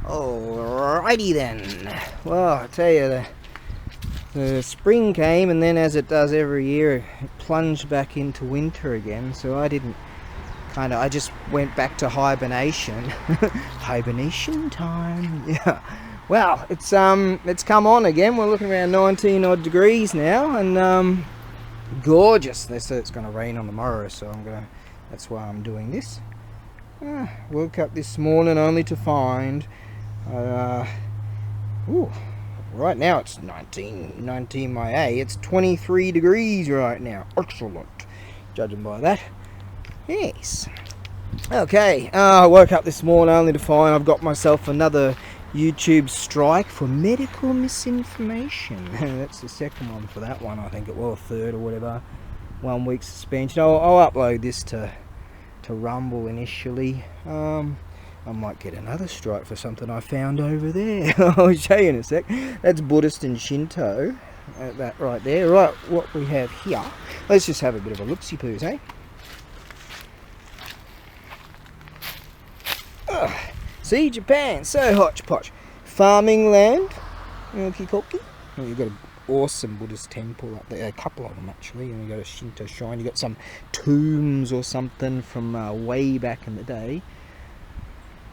Alrighty then. Well, I tell you, the spring came, and then, as it does every year, it plunged back into winter again. So I didn't I just went back to hibernation. Hibernation time. Yeah. Well, it's come on again. We're looking around 19 odd degrees now, and gorgeous. They say it's going to rain on tomorrow, so that's why I'm doing this. Woke up this morning only to find right now it's 19 my A. It's 23 degrees right now. Excellent, judging by that. Yes. Okay, I woke up this morning only to find I've got myself another YouTube strike for medical misinformation. That's the second one for that one, I think it was, third or whatever. 1 week suspension. I'll upload this to Rumble initially. I might get another strike for something I found over there. I'll show you in a sec. That's Buddhist and Shinto. That right there. Right, what we have here. Let's just have a bit of a look-see-poos, eh? See, Japan, so hodgepodge. Farming land, Milky-Koki. Well, you've got an awesome Buddhist temple up there, a couple of them actually, and you've got a Shinto shrine. You've got some tombs or something from way back in the day.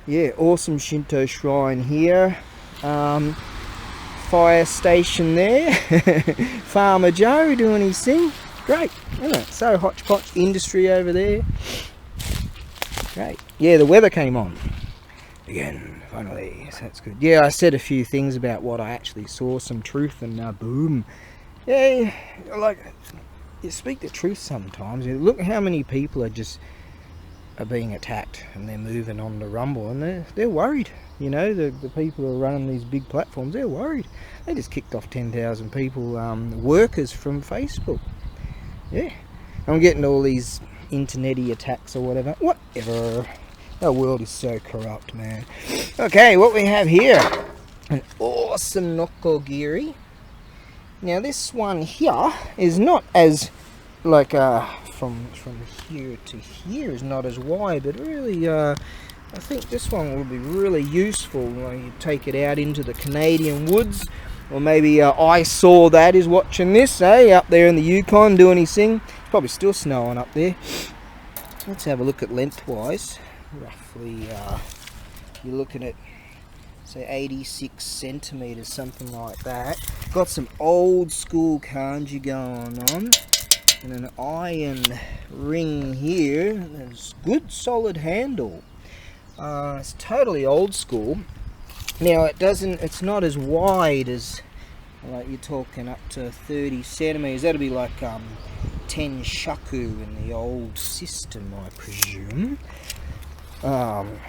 Yeah, awesome Shinto shrine here. Fire station there. Farmer Joe doing his thing. Great, isn't it? So hodgepodge. Industry over there. Great. Yeah, the weather came on again, finally, so that's good. Yeah, I said a few things about what I actually saw, some truth, and boom. Yeah, like, you speak the truth sometimes. Look how many people are being attacked, and they're moving on to Rumble, and they're worried. You know, the people who are running these big platforms, they're worried. They just kicked off 10,000 people, workers from Facebook. Yeah, I'm getting all these internety attacks or whatever. Whatever. The world is so corrupt, man. Okay, what we have here, an awesome Nokogiri. Now this one here is not as like from here to here is not as wide, but really I think this one will be really useful when you take it out into the Canadian woods, or maybe I saw that is watching this, up there in the Yukon doing his thing. It's probably still snowing up there. Let's have a look at lengthwise. Roughly, you're looking at, say, 86 centimeters, something like that. Got some old school kanji going on, and an iron ring here. There's good solid handle. It's totally old school. Now it's not as wide as, like, you're talking up to 30 centimeters. That'll be like 10 shaku in the old system, I presume.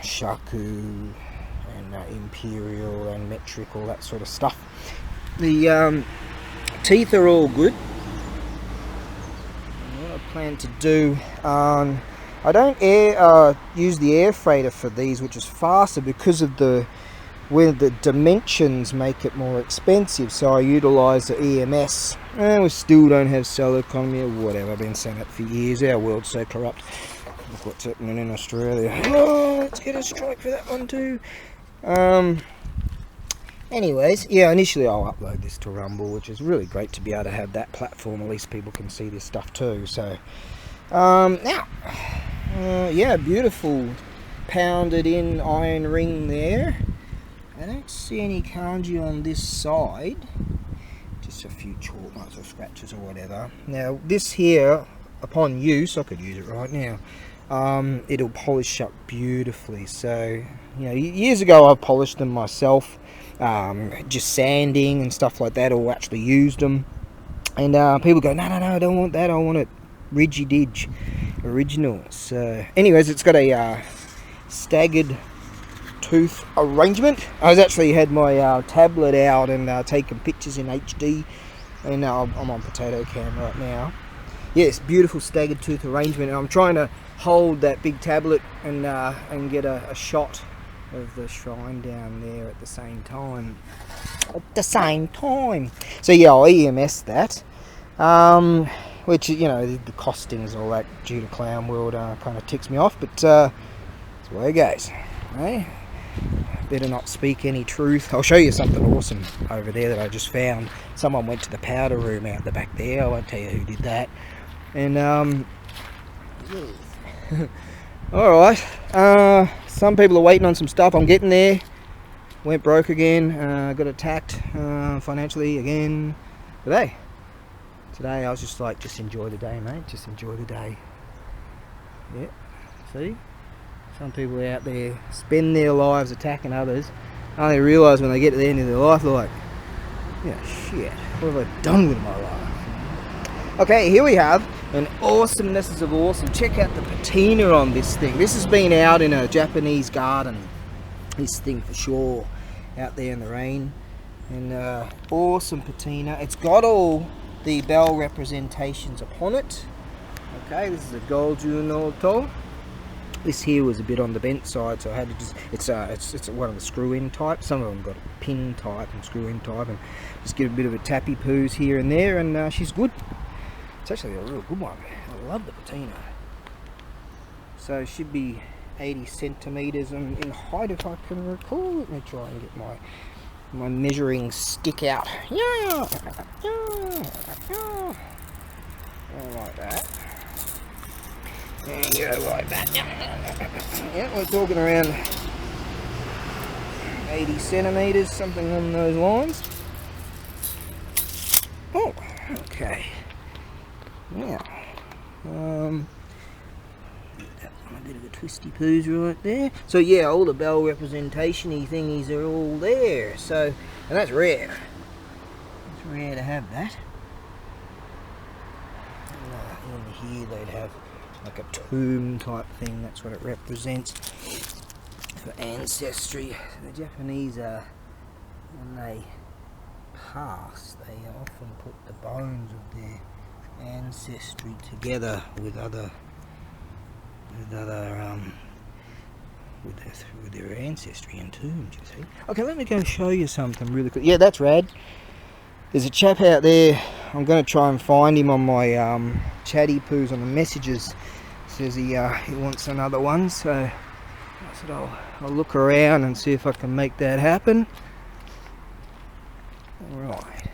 Shaku and imperial and metric, all that sort of stuff. The teeth are all good. And what I plan to do, I don't use the air freighter for these, which is faster because of where the dimensions make it more expensive, so I utilise the EMS. And we still don't have cell economy or whatever. I've been saying that for years. Our world's so corrupt. Look what's happening in Australia. Oh, let's get a strike for that one too. Anyways, yeah, initially I'll upload this to Rumble, which is really great to be able to have that platform. At least people can see this stuff too. So, now, yeah, beautiful pounded in iron ring there. I don't see any kanji on this side. Just a few chalk marks or scratches or whatever. Now, this here, upon use, I could use it right now. It'll polish up beautifully. So, you know, years ago I polished them myself, just sanding and stuff like that, or actually used them. And people go, no, I don't want that. I want it Rigididge original. So, anyways, it's got a staggered tooth arrangement. I was actually had my tablet out and taking pictures in HD, and I'm on potato cam right now. Yes, beautiful staggered tooth arrangement, and I'm trying to hold that big tablet and get a shot of the shrine down there at the same time. So yeah, I'll EMS that, which, you know, the costings and all that due to Clown World kind of ticks me off, but that's the way it goes, eh? better not speak any truth. I'll show you something awesome over there that I just found. Someone went to the powder room out the back there. I won't tell you who did that. And alright, some people are waiting on some stuff. I'm getting there. Went broke again, got attacked financially again. Today I was just like, just enjoy the day, mate, just enjoy the day. Yeah, see? Some people out there spend their lives attacking others. Only realise when they get to the end of their life, they're like, yeah, shit, what have I done with my life? Okay, here we have an awesomeness of awesome. Check out the patina on this thing. This has been out in a Japanese garden. This thing for sure, out there in the rain. And awesome patina. It's got all the bell representations upon it. Okay, this is a Golju no To. This here was a bit on the bent side, so I had to just, it's one of the screw-in types. Some of them got a pin type and screw-in type, and just give a bit of a tappy poos here and there, and she's good. It's actually a real good one. I love the patina. So it should be 80 centimeters in height, if I can recall. Let me try and get my measuring stick out. Yeah, like that. There you go, like that. Yeah, we're talking around 80 centimeters, something on those lines. Oh, okay. Now, a bit of a twisty poos right there. So yeah, all the bell representation-y thingies are all there. So, and that's rare. It's rare to have that. And, in here they'd have like a tomb type thing. That's what it represents for ancestry. The Japanese are, when they pass, they often put the bones of their ancestry together with their ancestry in tombs, you see. Okay, let me go show you something really quick. Yeah, that's rad. There's a chap out there. I'm going to try and find him on my chatty poos on the messages. Says he wants another one, so I said I'll look around and see if I can make that happen. Alright.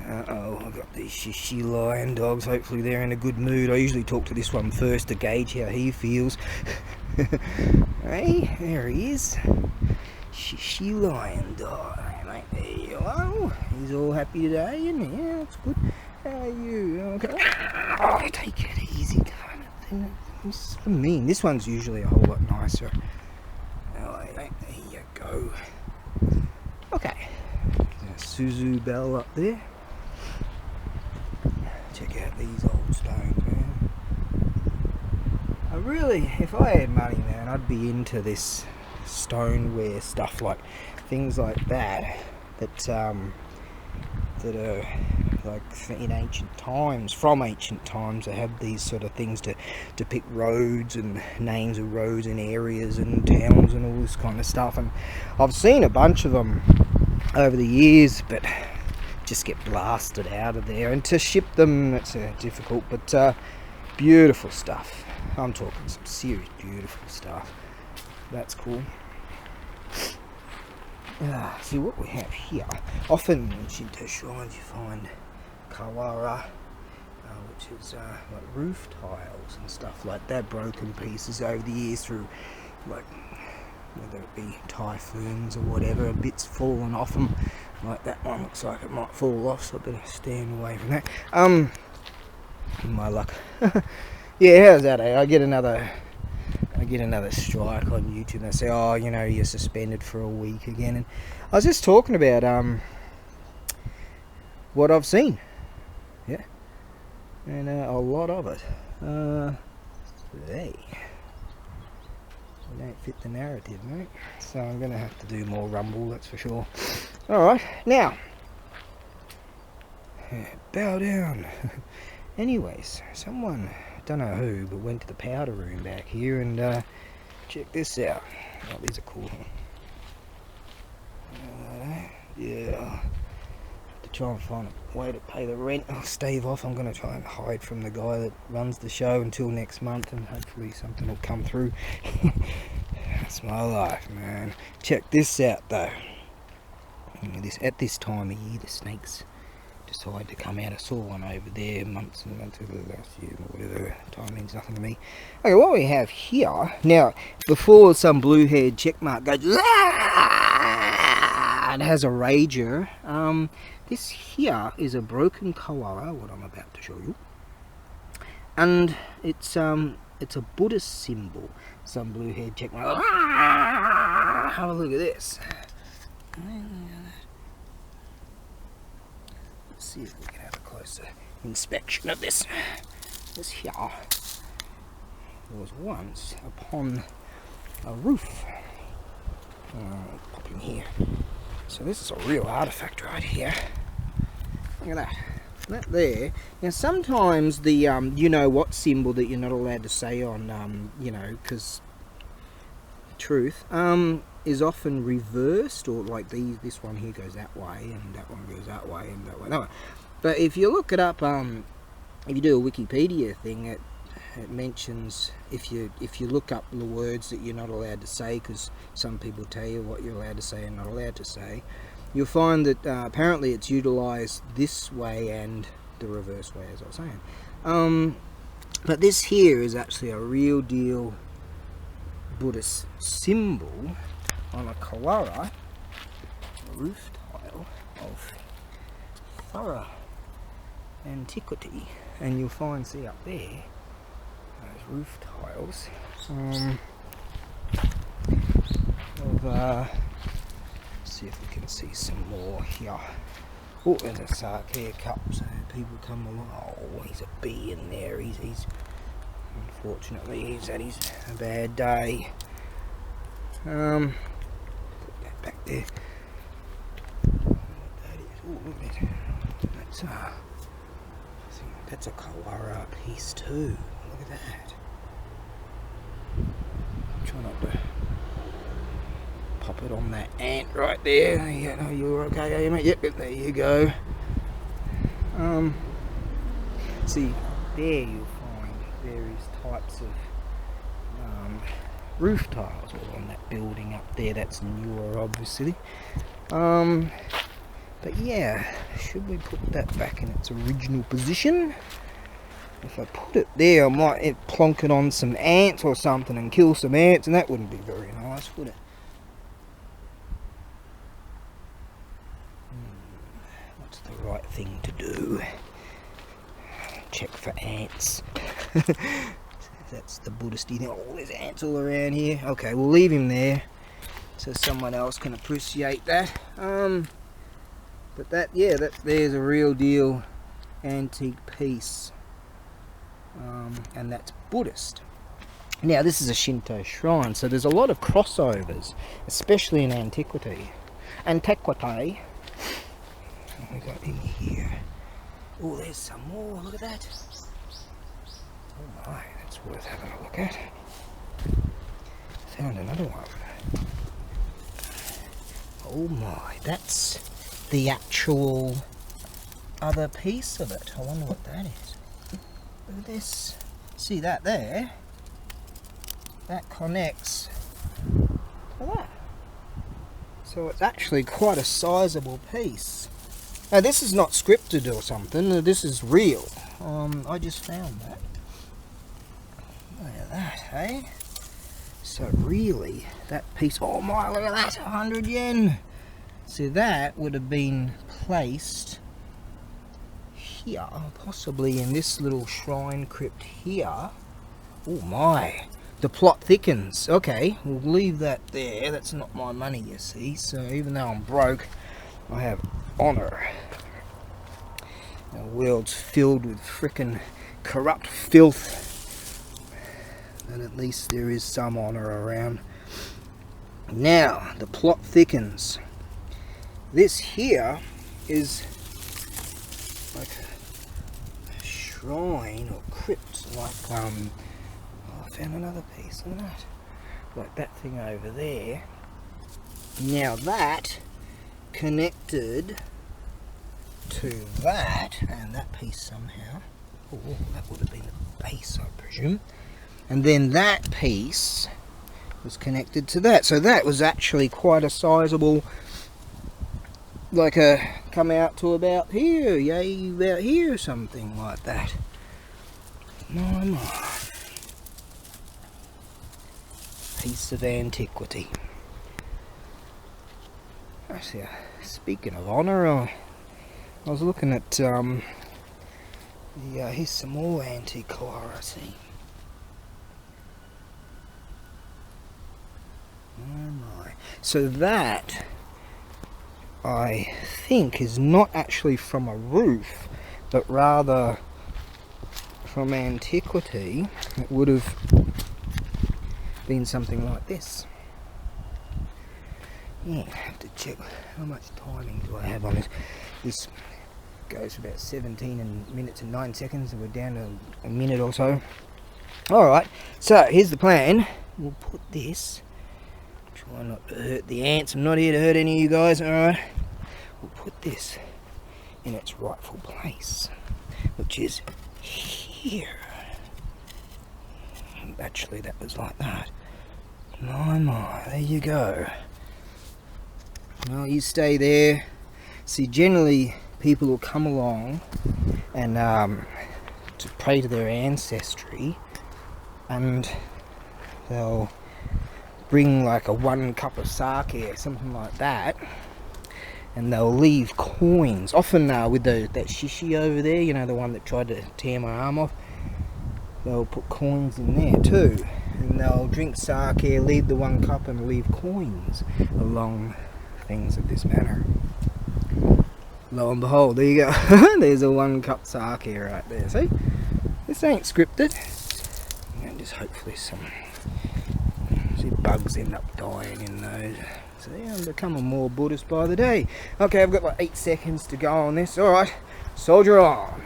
Uh-oh, I've got these shishy lion dogs. Hopefully they're in a good mood. I usually talk to this one first to gauge how he feels. Hey, there he is. Shishy lion dog. Mate, there you are. He's all happy today, isn't he? Yeah, that's good. How are you? Okay. Oh, take it easy, kind of thing. He's so mean. This one's usually a whole lot nicer. Alright, there you go. Okay. There's a Suzu bell up there. Check out these old stones, man. I really, if I had money, man, I'd be into this stoneware stuff, like things like that that are like in ancient times, from ancient times. They have these sort of things to depict roads and names of roads and areas and towns and all this kind of stuff, and I've seen a bunch of them over the years, but just get blasted out of there, and to ship them, it's difficult. But beautiful stuff. I'm talking some serious beautiful stuff. That's cool. See what we have here. Often in Shinto shrines you find kawara, which is like roof tiles and stuff like that, broken pieces over the years through, like, whether it be typhoons or whatever, bits falling off them. Like that one looks like it might fall off, so I better stand away from that. My luck. Yeah, how's that, eh? I get another strike on YouTube and they say, oh, you know, you're suspended for a week again. And I was just talking about what I've seen. Yeah. And a lot of it. They don't fit the narrative, mate. So I'm going to have to do more rumble, that's for sure. Alright, now. Bow down. Anyways, someone, don't know who, but went to the powder room back here and check this out. Oh, these are cool. Yeah. Have to try and find a way to pay the rent or stave off. I'm going to try and hide from the guy that runs the show until next month, and hopefully something will come through. That's my life, man. Check this out though. At this time of year, the snakes decide to come out. I saw one over there months and months ago, last year, or whatever. Time means nothing to me. Okay, what we have here now, before some blue-haired checkmark goes, and has a rager. This here is a broken koala, what I'm about to show you, and it's a Buddhist symbol. Some blue-haired checkmark. Have a look at this. Let's see if we can have a closer inspection of this. This here was once upon a roof. Pop in here. So this is a real artifact right here. Look at that. That there. Now sometimes the you know what symbol that you're not allowed to say on you know, because truth is often reversed, or like this one here goes that way and that one goes that way and that way. But if you look it up, if you do a Wikipedia thing, it mentions if you look up the words that you're not allowed to say, because some people tell you what you're allowed to say and not allowed to say, you'll find that apparently it's utilized this way and the reverse way, as I was saying. But this here is actually a real deal Buddhist symbol on a koala, a roof tile of thorough antiquity, and you'll find, see up there, those roof tiles of see if we can see some more here. Oh, there's a sark hair cup, so people come along. Oh, he's a bee in there. He's unfortunately he's had his a bad day. Put that back there. What that is? Oh, look at that. That's I think that's a koala piece too. Look at that. Try not to pop it on that ant right there. Yeah, no, you're okay, are you, mate? Yep, there you go. See, there you'll find various types of roof tiles on that building up there. That's newer, obviously. But yeah, should we put that back in its original position? If I put it there, I might plonk it on some ants or something and kill some ants, and that wouldn't be very nice, would it? What's the right thing to do? Check for ants. That's the Buddhist-y thing. Oh, there's ants all around here. Okay, we'll leave him there so someone else can appreciate that. But that, yeah, there's a real deal antique piece. And that's Buddhist. Now, this is a Shinto shrine, so there's a lot of crossovers, especially in antiquity. Antiquity. What we got in here? Oh, there's some more. Look at that. Oh my, that's worth having a look at. Found another one. Oh my, that's the actual other piece of it. I wonder what that is. Look at this. See that there? That connects to that. So it's actually quite a sizable piece. Now this is not scripted or something. This is real. I just found that. Look at that, hey? So really, that piece, oh my, look at that, 100 yen. So that would have been placed here, possibly in this little shrine crypt here. Oh my, the plot thickens. Okay, we'll leave that there. That's not my money, you see. So even though I'm broke, I have honor. The world's filled with frickin' corrupt filth, and at least there is some honor around. Now, the plot thickens. This here is like a shrine or crypt, like oh, I found another piece. Look at that, like that thing over there. Now that connected to that, and that piece somehow, oh, that would have been the base, I presume, and then that piece was connected to that, so that was actually quite a sizable, like a come out to about here, yay, about here, something like that. My. Piece of antiquity. Actually, speaking of honour, I was looking at here's some more antique color I see. Oh my. So that, I think, is not actually from a roof, but rather from antiquity. It would have been something like this. Yeah, I have to check how much timing do I have on this. This goes for about 17 minutes and 9 seconds, and we're down to a minute or so. Alright, so here's the plan. We'll put this, try not to hurt the ants, I'm not here to hurt any of you guys, alright? We'll put this in its rightful place, which is here. Actually, that was like that. My, there you go. Well, you stay there. See, generally people will come along and to pray to their ancestry, and they'll bring like a 1 cup of sake or something like that, and they'll leave coins, often with that shishi over there, you know, the one that tried to tear my arm off. They'll put coins in there too, and they'll drink sake, leave the 1 cup and leave coins along things of this manner. Lo and behold, there you go. There's a 1 cup sake right there. See, this ain't scripted. And just hopefully some bugs end up dying in those. So yeah, I'm becoming more Buddhist by the day. Okay, I've got like 8 seconds to go on this. All right, soldier on.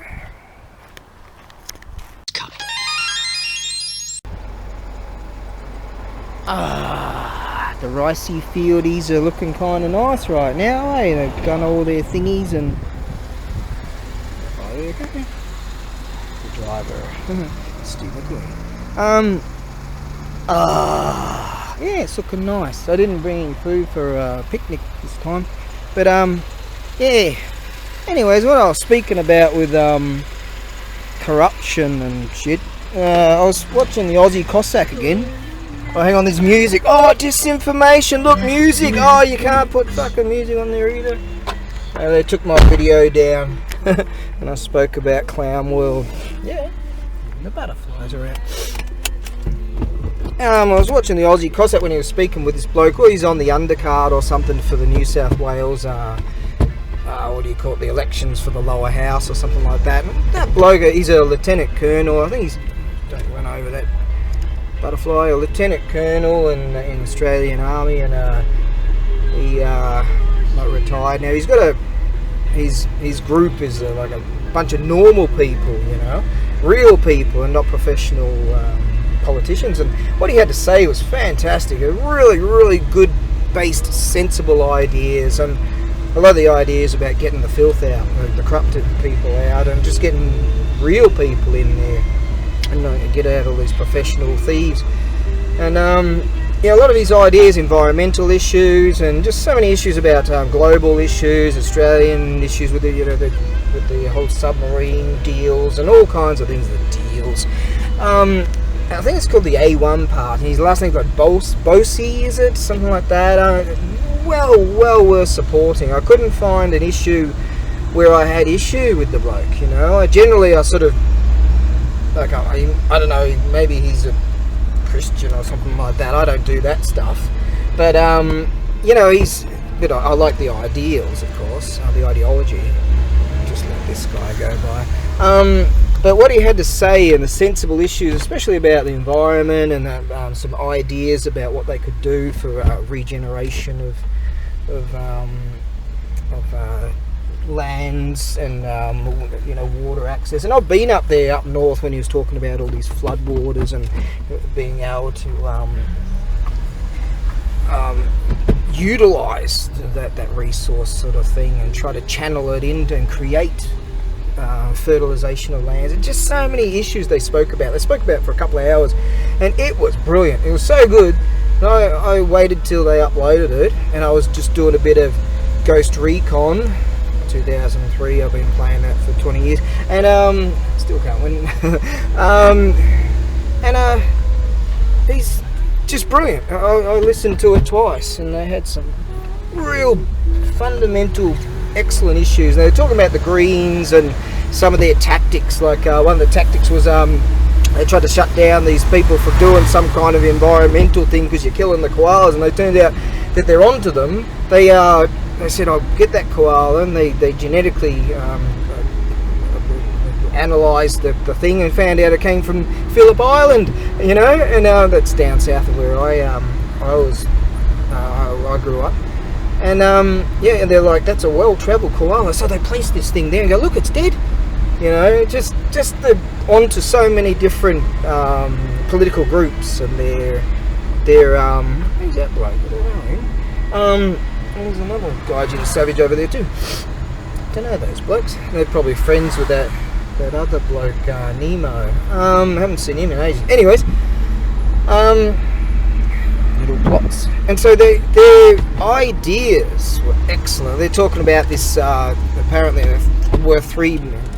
The ricey fieldies are looking kind of nice right now, eh? They've done all their thingies and... Oh, okay. The driver. Stupid boy. Yeah, it's looking nice. I didn't bring any food for a picnic this time. But, yeah. Anyways, what I was speaking about with, corruption and shit, I was watching the Aussie Cossack again. Oh, hang on, there's music. Oh, disinformation. Look, music. Oh, you can't put fucking music on there either. They took my video down. And I spoke about Clown World. Yeah, the butterflies are out. I was watching the Aussie Cossack when he was speaking with this bloke. Well, he's on the undercard or something for the New South Wales, what do you call it, the elections for the lower house or something like that. And that bloke, he's a lieutenant colonel. I think he's, don't run over that butterfly, a lieutenant colonel in the Australian Army, and he not retired now. He's got his group is like a bunch of normal people, you know, real people and not professional politicians. And what he had to say was fantastic. Really good based, sensible ideas, and a lot of the ideas about getting the filth out, the corrupted people out, and just getting real people in there. And get out all these professional thieves. And yeah, a lot of these ideas, environmental issues, and just so many issues about global issues, Australian issues with the whole submarine deals and all kinds of things. The deals. I think it's called the A1 part. And his last name's like Bosey, is it? Something like that. Well worth supporting. I couldn't find an issue where I had issue with the bloke. You know, I sort of. Like, I don't know, maybe he's a Christian or something like that. I don't do that stuff. But, you know, I like the ideals, of course, the ideology. Just let this guy go by. But what he had to say and the sensible issues, especially about the environment and some ideas about what they could do for regeneration of lands and you know, water access. And I've been up there up north when he was talking about all these floodwaters and being able to utilize that resource sort of thing and try to channel it into and create fertilization of lands, and just so many issues they spoke about. They spoke about it for a couple of hours, and it was brilliant. It was so good. I waited till they uploaded it, and I was just doing a bit of Ghost Recon 2003. I've been playing that for 20 years, and still can't win. He's just brilliant. I listened to it twice, and they had some real fundamental excellent issues. They were talking about the Greens and some of their tactics. Like one of the tactics was they tried to shut down these people for doing some kind of environmental thing because you're killing the koalas, and they turned out that they're onto them. They said, "I'll get that koala," and they genetically analysed the thing and found out it came from Phillip Island, you know, and that's down south of where I grew up. And yeah, and they're like, that's a well-travelled koala. So they placed this thing there and go, look, it's dead. You know, just onto so many different political groups and their who's that bloke? I don't know. There's another guy, Jim Savage, over there too. Don't know those blokes. They're probably friends with that other bloke, Nemo. Haven't seen him in ages. Anyways, little plots. And so their ideas were excellent. They're talking about this, apparently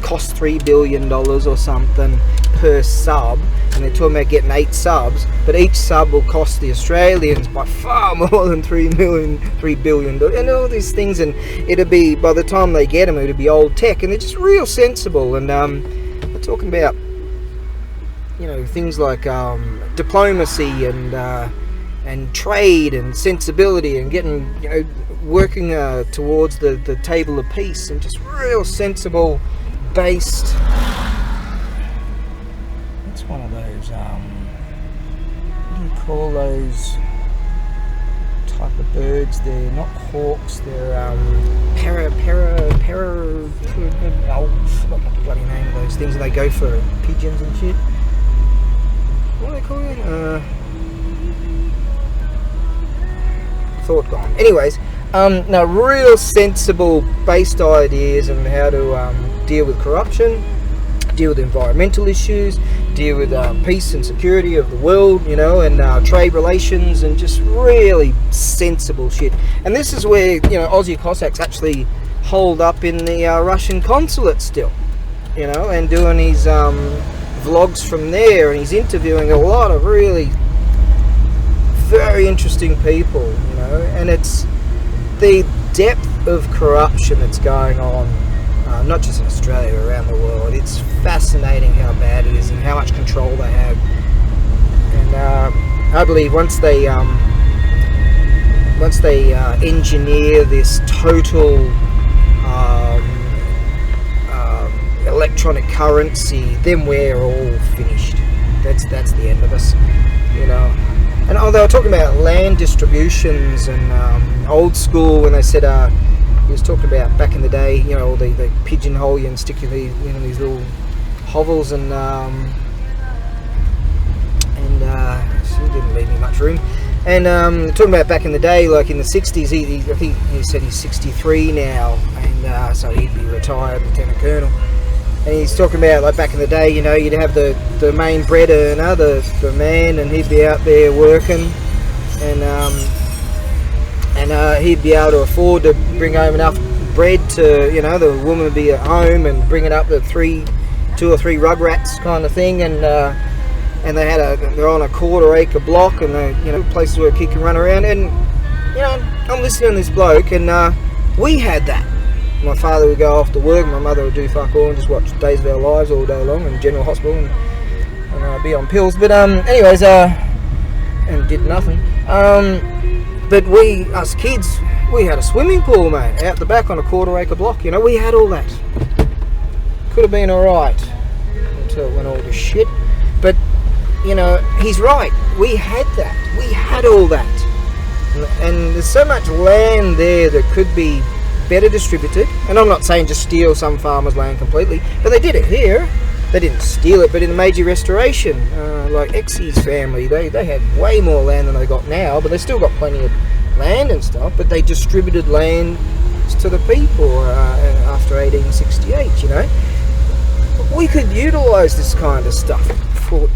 cost $3 billion or something per sub, and they're talking about getting 8 subs, but each sub will cost the Australians by far more than $3 billion, and all these things, and it'll be, by the time they get them, it'll be old tech, and they're just real sensible. And they're talking about, you know, things like diplomacy and trade and sensibility, and getting, you know, working towards the table of peace, and just real sensible based. It's one of those what do you call those type of birds? They're not hawks, they're oh, I forgot the bloody name of those things, and they go for pigeons and shit. What do they call it? Thought gone. Anyways, no, real sensible based ideas on how to deal with corruption, deal with environmental issues, deal with peace and security of the world, you know, and trade relations, and just really sensible shit. And this is where, you know, Aussie Cossacks actually hold up in the Russian consulate still, you know, and doing his vlogs from there, and he's interviewing a lot of really very interesting people, you know, and it's the depth of corruption that's going on, not just in Australia, around the world. It's fascinating how bad it is and how much control they have. And I believe once they engineer this total electronic currency, then we're all finished. That's the end of us, you know. And they were talking about land distributions and old school, when they said he was talking about back in the day, you know, they pigeonhole you and stick you these, you know, these little hovels, and she didn't leave me much room. And talking about back in the day, like in the 60s, I think he said he's 63 now, and so he'd be retired lieutenant colonel. And he's talking about, like, back in the day, you know, you'd have the main bread earner, the man, and he'd be out there working, and he'd be able to afford to bring home enough bread to, you know, the woman would be at home and bringing up the 2 or 3 rugrats kind of thing, and they're on a quarter-acre block, and they, you know, places where a kid can run around, and, you know, I'm listening to this bloke, and we had that. My father would go off to work, my mother would do fuck all and just watch Days of Our Lives all day long in General Hospital, and be on pills. But anyways, and did nothing. But us kids, we had a swimming pool, mate, out the back on a quarter-acre block. You know, we had all that. Could have been alright until it went all to shit. But, you know, he's right. We had that. We had all that. And there's so much land there that could be better distributed, and I'm not saying just steal some farmers' land completely, but they did it here. They didn't steal it, but in the Meiji Restoration, like Exie's family, they had way more land than they got now, but they still got plenty of land and stuff, but they distributed land to the people after 1868, you know. We could utilise this kind of stuff for...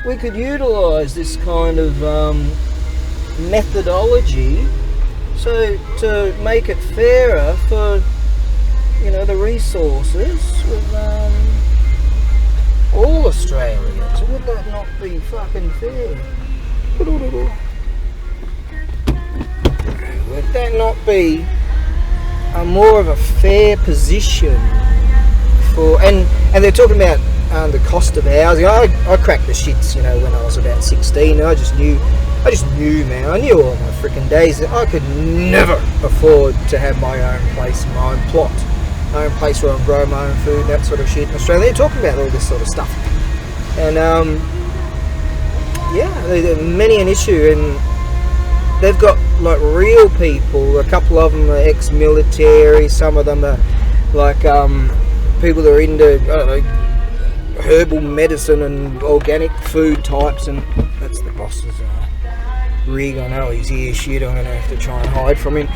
We could utilise this kind of methodology so to make it fairer for, you know, the resources of all Australians. Would that not be fucking fair? Would that not be a more of a fair position for... And they're talking about the cost of housing. I cracked the shits, you know, when I was about 16. I just knew, man. I knew all my freaking days that I could never afford to have my own place, my own plot, my own place where I grow my own food, that sort of shit in Australia. They're talking about all this sort of stuff. And, many an issue. And they've got, like, real people. A couple of them are ex-military. Some of them are, like, people that are into, I don't know, herbal medicine and organic food types, and that's the boss's rig. I know he's here. Shit, I'm gonna have to try and hide from him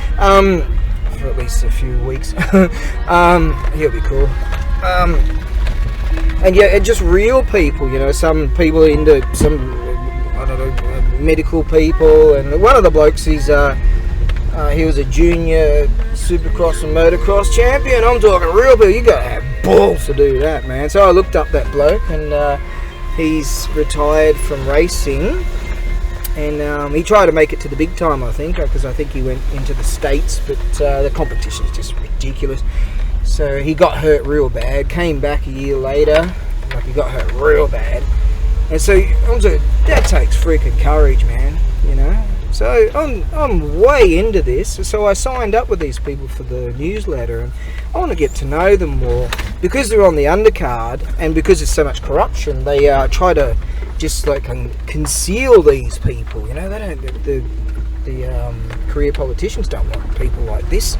for at least a few weeks. He'll be cool. And yeah, just real people, you know. Some people into some, I don't know, medical people, and one of the blokes, he was a junior supercross and motocross champion. I'm talking real people. You gotta have balls to do that, man. So I looked up that bloke, and he's retired from racing, and he tried to make it to the big time, I think, because I think he went into the States, but the competition's just ridiculous. So he got hurt real bad, came back a year later, like he got hurt real bad. And so that takes freaking courage, man, you know. So I'm way into this. So I signed up with these people for the newsletter, and I want to get to know them more. Because they're on the undercard, and because there's so much corruption, they try to just like conceal these people. You know, they don't. The career politicians don't want people like this.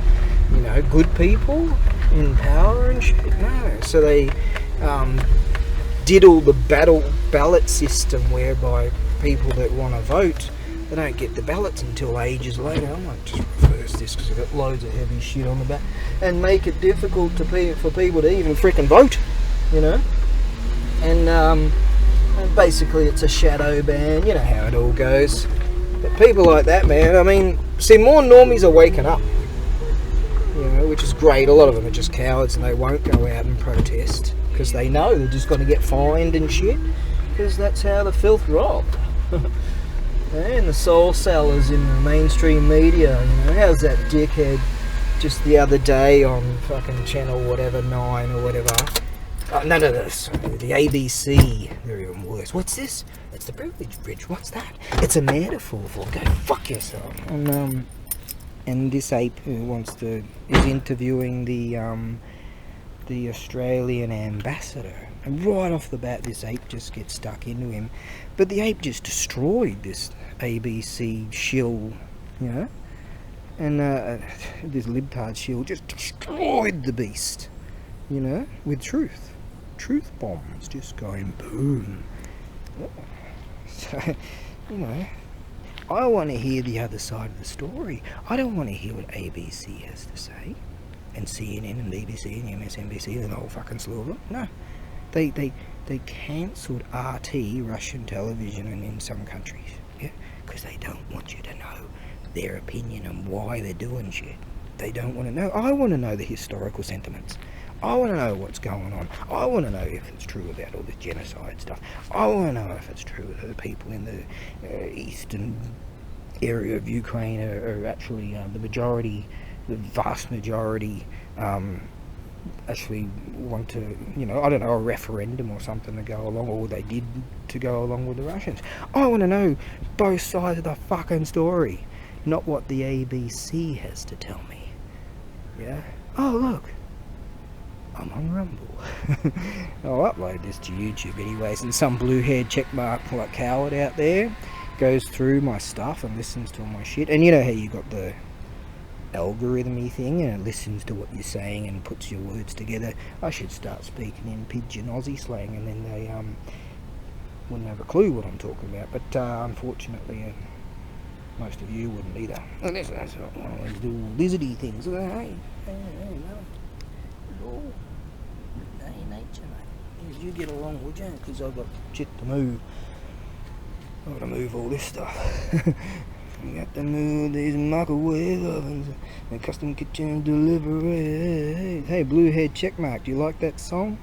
You know, good people in power and shit. No, so they diddle the ballot system, whereby people that want to vote, they don't get the ballots until ages later. I might just reverse this because I've got loads of heavy shit on the back, and make it difficult for people to even freaking vote, you know. And basically it's a shadow ban, you know how it all goes. But people like that, man, I mean, see, more normies are waking up, you know, which is great. A lot of them are just cowards and they won't go out and protest because they know they're just going to get fined and shit, because that's how the filth roll. And the soul sellers in the mainstream media, you know, how's that dickhead just the other day on fucking channel whatever, 9 or whatever, no, the ABC, they're even worse. What's this? It's the privilege bridge. What's that? It's a metaphor for go fuck yourself. And this ape who is interviewing the Australian ambassador, and right off the bat this ape just gets stuck into him. But the ape just destroyed this ABC shill, you know, and this libtard shill just destroyed the beast, you know, with truth bombs just going boom. So, you know, I want to hear the other side of the story. I don't want to hear what ABC has to say, and CNN and BBC and MSNBC and the whole fucking slew of them. No, they cancelled RT, Russian television, and in some countries, yeah, because they don't want you to know their opinion and why they're doing shit. They don't want to know. I want to know the historical sentiments. I want to know what's going on. I want to know if it's true about all this genocide stuff. I want to know if it's true that the people in the eastern area of Ukraine are actually the vast majority actually want to, you know, I don't know, a referendum or something to go along, or they did to go along with the Russians. I want to know both sides of the fucking story, not what the ABC has to tell me. Yeah? Oh, look. I'm on Rumble. I'll upload this to YouTube anyways, and some blue-haired checkmark like coward out there goes through my stuff and listens to all my shit. And you know how you got the algorithm-y thing, and it listens to what you're saying and puts your words together. I should start speaking in pidgin Aussie slang, and then they wouldn't have a clue what I'm talking about. But unfortunately Most of you wouldn't either. Look, that's one of these little lizardy things. Look, hey, no. Oh, hey, nature, mate. You get along, would you? Because I've got shit to move. I've got to move all this stuff. You got to move these microwave ovens, and custom kitchen delivery. Hey, Bluehead Checkmark, do you like that song?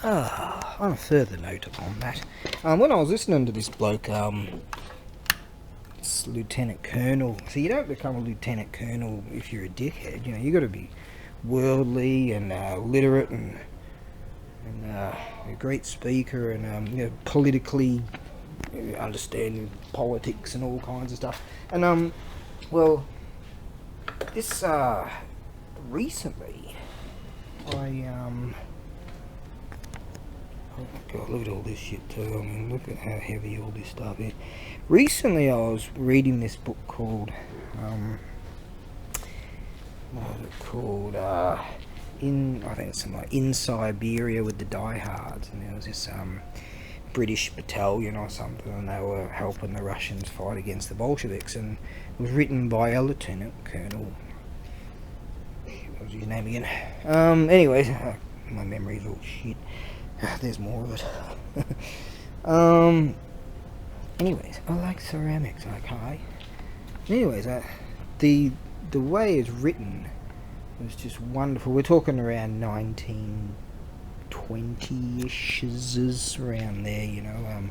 On a further note upon that, when I was listening to this bloke, this Lieutenant Colonel, so you don't become a Lieutenant Colonel if you're a dickhead, you know, you got to be worldly and literate and a great speaker and you know, politically understanding politics and all kinds of stuff. And well, this recently oh god, look at all this shit too. I mean, look at how heavy all this stuff is. Recently I was reading this book called what was it called? I think it's something like In Siberia with the Diehards, and there was this British battalion or something, and they were helping the Russians fight against the Bolsheviks, and it was written by a Lieutenant Colonel. What was his name again? Anyways, my memory's all shit. There's more of it. Anyways, I like ceramics, okay? Anyways, the way it's written was just wonderful. We're talking around 1920-ish, around there, you know,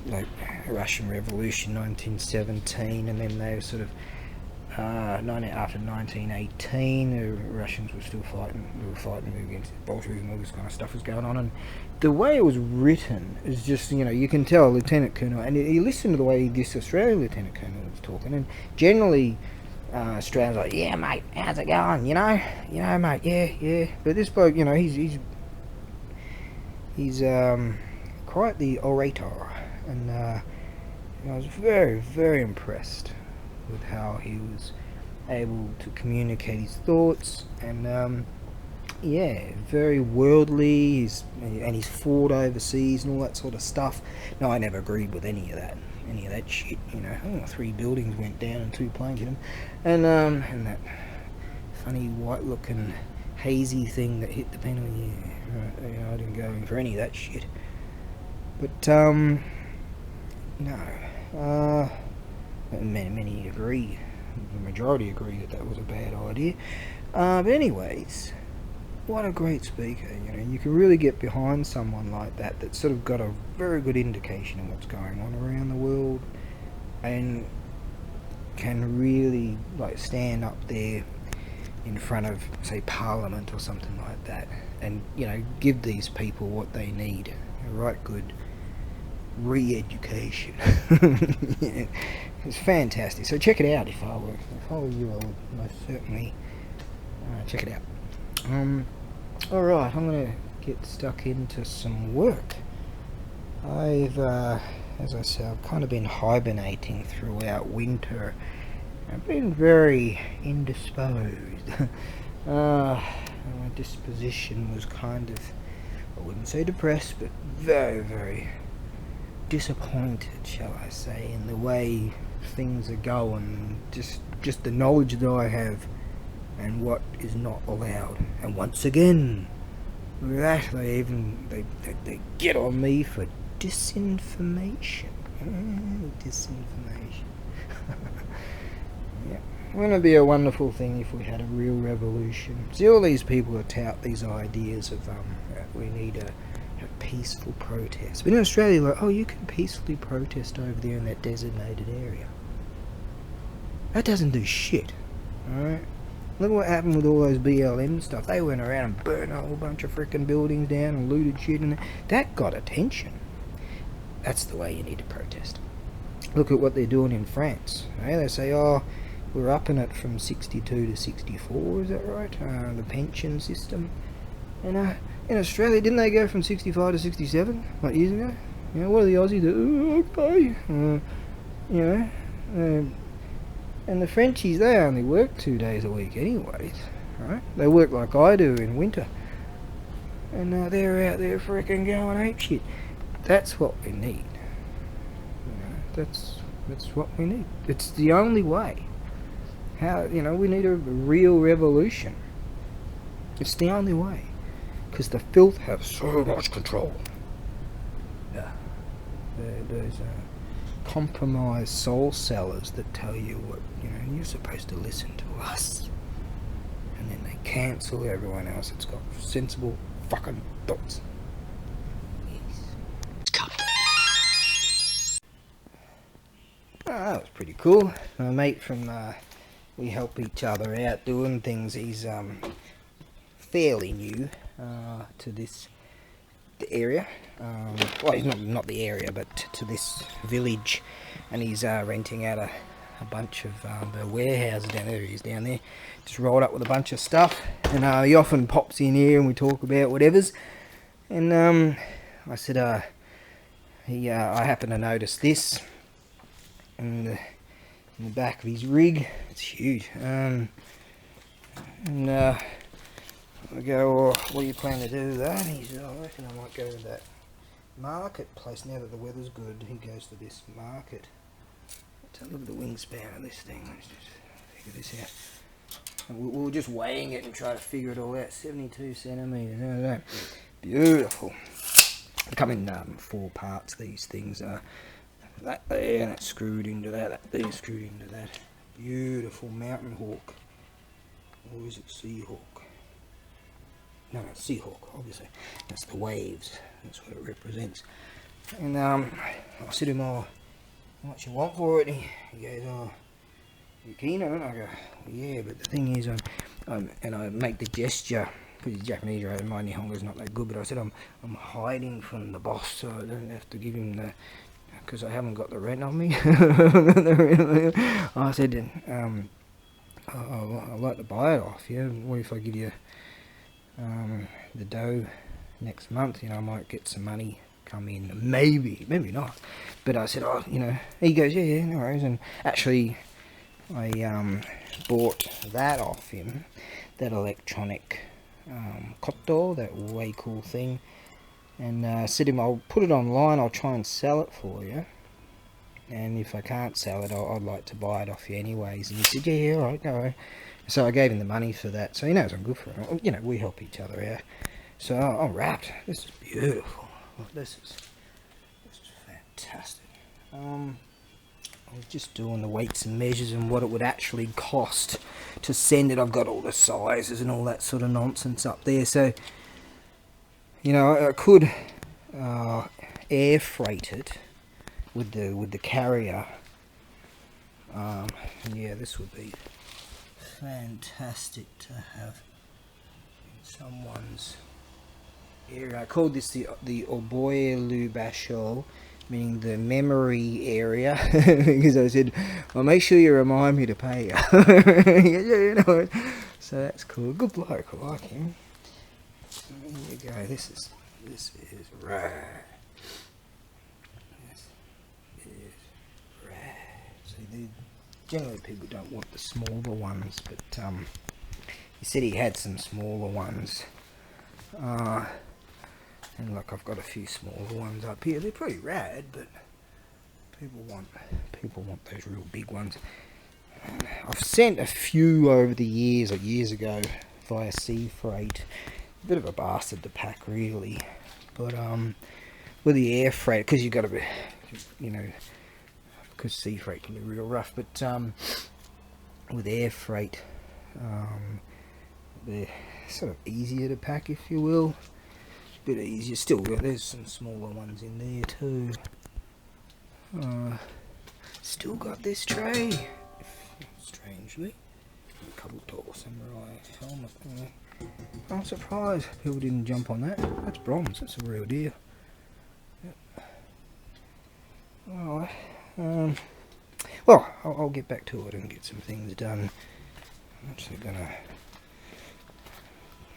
like Russian Revolution, 1917, and then they were sort of after 1918, the Russians were still fighting. They were fighting against the Bolsheviks, and all this kind of stuff was going on. And the way it was written is just, you know, you can tell Lieutenant Colonel, and you listen to the way this Australian Lieutenant Colonel was talking, and generally Australians are like, yeah, mate, how's it going? You know, mate, yeah. But this bloke, you know, he's quite the orator, and I was very, very impressed with how he was able to communicate his thoughts, and yeah, very worldly. He's fought overseas and all that sort of stuff. No, I never agreed with any of that shit. You know, 3 buildings went down and 2 planes hit them, and that funny white-looking hazy thing that hit the Pentagon. Yeah, right, you know, I didn't go in for any of that shit. But no. Many agree, the majority agree that was a bad idea. But anyways, what a great speaker. You know, you can really get behind someone like that that's sort of got a very good indication of what's going on around the world, and can really like stand up there in front of, say, Parliament or something like that, and, you know, give these people what they need, a right good re-education. Yeah, it's fantastic. So check it out. If I were you, I would most certainly check it out. Alright, I'm gonna get stuck into some work. I've as I said, I've kind of been hibernating throughout winter. I've been very indisposed. My disposition was kind of, I wouldn't say depressed, but very, very disappointed, shall I say, in the way things are going. Just the knowledge that I have and what is not allowed. And once again, with that, they get on me for disinformation. Disinformation. Yeah. Wouldn't it be a wonderful thing if we had a real revolution? See, all these people who tout these ideas of we need a peaceful protest. But in Australia, like, oh, you can peacefully protest over there in that designated area. That doesn't do shit. Alright? Look what happened with all those BLM stuff. They went around and burned a whole bunch of freaking buildings down and looted shit, and that got attention. That's the way you need to protest. Look at what they're doing in France. They say, oh, we're upping it from 62 to 64, is that right? The pension system. And in Australia, didn't they go from 65 to 67, like years ago? You know, what are the Aussies do? Okay. You know, and the Frenchies, they only work 2 days a week anyways, right? They work like I do in winter. and they're out there freaking going apeshit. That's what we need. That's what we need. It's the only way. We need a real revolution. It's the only way. Because the filth have so much control. Yeah. Those compromised soul sellers that tell you what, you're supposed to listen to us. And then they cancel everyone else that's got sensible fucking thoughts. That was pretty cool. My mate from we help each other out doing things. He's fairly new to this area. Well, he's not the area, but to this village, and he's renting out a bunch of the warehouses down there. He's down there, just rolled up with a bunch of stuff, and he often pops in here and we talk about whatever's. And I said, I happen to notice this in the back of his rig. It's huge. And I go, well, what do you plan to do with that? He said, I reckon I might go to that marketplace now that the weather's good. He goes to this market. Look at the wingspan of this thing. Let's just figure this out. And we were just weighing it and trying to figure it all out. 72 centimetres. Beautiful. They come in 4 parts, these things. That there, and it's screwed into that. That there, screwed into that. Beautiful mountain hawk. Or is it Seahawk? No, it's Seahawk, obviously. That's the waves. That's what it represents. And I said to him, how much you want for it? He goes, you keen on it? I go, yeah, but the thing is, and I make the gesture, because he's Japanese, right? My Nihongo's not that good, but I said, I'm hiding from the boss, so I don't have to give him the, because I haven't got the rent on me. I said, I'd like to buy it off you. What if I give you the dough next month? I might get some money come in, maybe not. But I said, he goes, yeah, no worries. And actually, I bought that off him, that electronic koto, that way cool thing. And said to him, I'll put it online, I'll try and sell it for you. And if I can't sell it, I'd like to buy it off you anyways. And he said, yeah, alright, go. So I gave him the money for that. So he knows I'm good for it. We help each other out. So I'm wrapped. This is beautiful. This is fantastic. I was just doing the weights and measures and what it would actually cost to send it. I've got all the sizes and all that sort of nonsense up there. So, I could air freight it with the carrier. Yeah, this would be fantastic to have in someone's area. I called this the Oboelu Basho, meaning the memory area, because I said, well, make sure you remind me to pay you. So that's cool. Good bloke, I like him. So here you go. This is rad. This is rad. See, generally people don't want the smaller ones, but he said he had some smaller ones. And look, I've got a few smaller ones up here. They're pretty rad, but people want those real big ones. I've sent a few over the years, like years ago, via sea freight. A bit of a bastard to pack, really. But with the air freight, because you've got to be, because sea freight can be real rough. But with air freight, they're sort of easier to pack, if you will. Bit easier. Still, there's some smaller ones in there too. Still got this tray. Strangely, a couple tall samurai helmet. I'm surprised people didn't jump on that. That's bronze. That's a real deal. Yep. Alright. Well, I'll get back to it and get some things done. I'm actually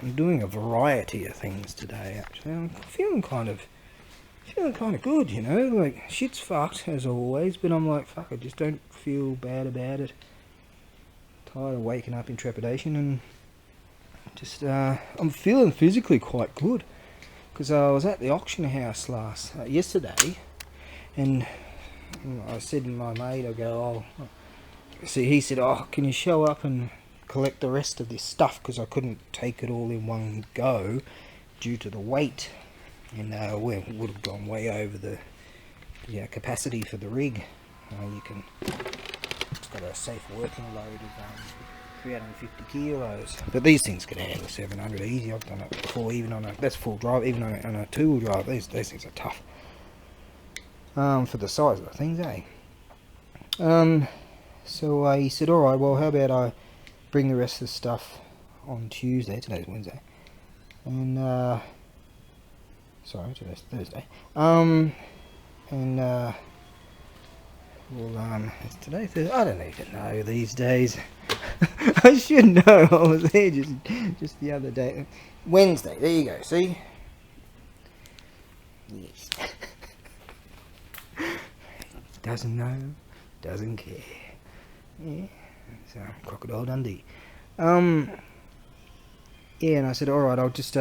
I'm doing a variety of things today. Actually, I'm feeling kind of good. Like shit's fucked as always, but I'm like, fuck, I just don't feel bad about it. Tired of waking up in trepidation, and just I'm feeling physically quite good. because I was at the auction house yesterday, and I said to my mate, I go, oh, see, he said, oh, can you show up and collect the rest of this stuff, because I couldn't take it all in one go due to the weight, and we would have gone way over the capacity for the rig. It's got a safe working load of 350 kilos, but these things can handle 700 easy. I've done it before, even on that's full drive, even on a two-wheel drive. These things are tough for the size of the things, eh? So he said, all right, well, how about I bring the rest of the stuff on Tuesday. Today's Wednesday, and sorry, today's Thursday. It's today Thursday. I don't even know these days. I should know. I was there just the other day. Wednesday. There you go. See. Yes. Doesn't know. Doesn't care. Yeah. So Crocodile Dundee. Yeah, and I said, all right, I'll just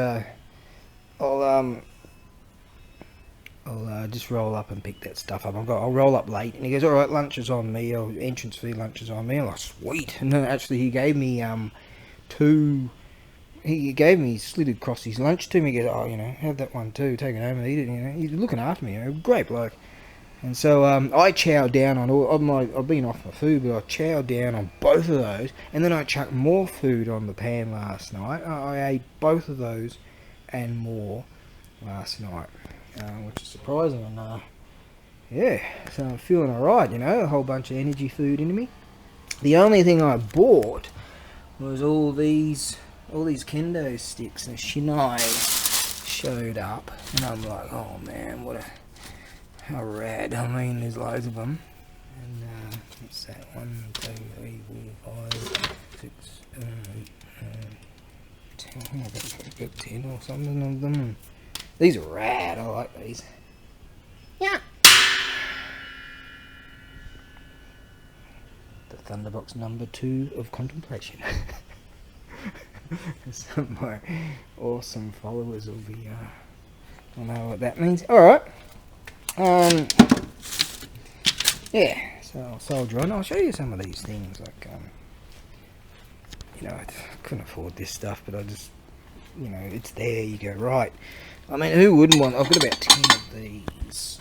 just roll up and pick that stuff up. I'll roll up late. And he goes, all right, lunch is on me. Entrance fee lunch is on me. I'm like, sweet. And then actually he gave me slid across his lunch to me. He goes, oh, have that one too. Take it home and eat it. He's looking after me. Great bloke. And so I chowed down on I've been off my food, but I chowed down on both of those. And then I chucked more food on the pan last night. I ate both of those and more last night. Which is surprising, and yeah, so I'm feeling alright, a whole bunch of energy food into me. The only thing I bought was all these kendo sticks, and Shinai showed up, and I'm like, oh man, how rad. I mean, there's loads of them, and what's that, 1, 2, 3, 4, 5, 6, 10, I've got 10 or something of them. These are rad. I like these. Yeah. The Thunderbox number 2 of contemplation. Some of my awesome followers will be. I know what that means. All right. Yeah. So I'll soldier on. I'll show you some of these things. Like, I couldn't afford this stuff, but I just, it's there. You go, right. I mean, who wouldn't want? I've got about 10 of these.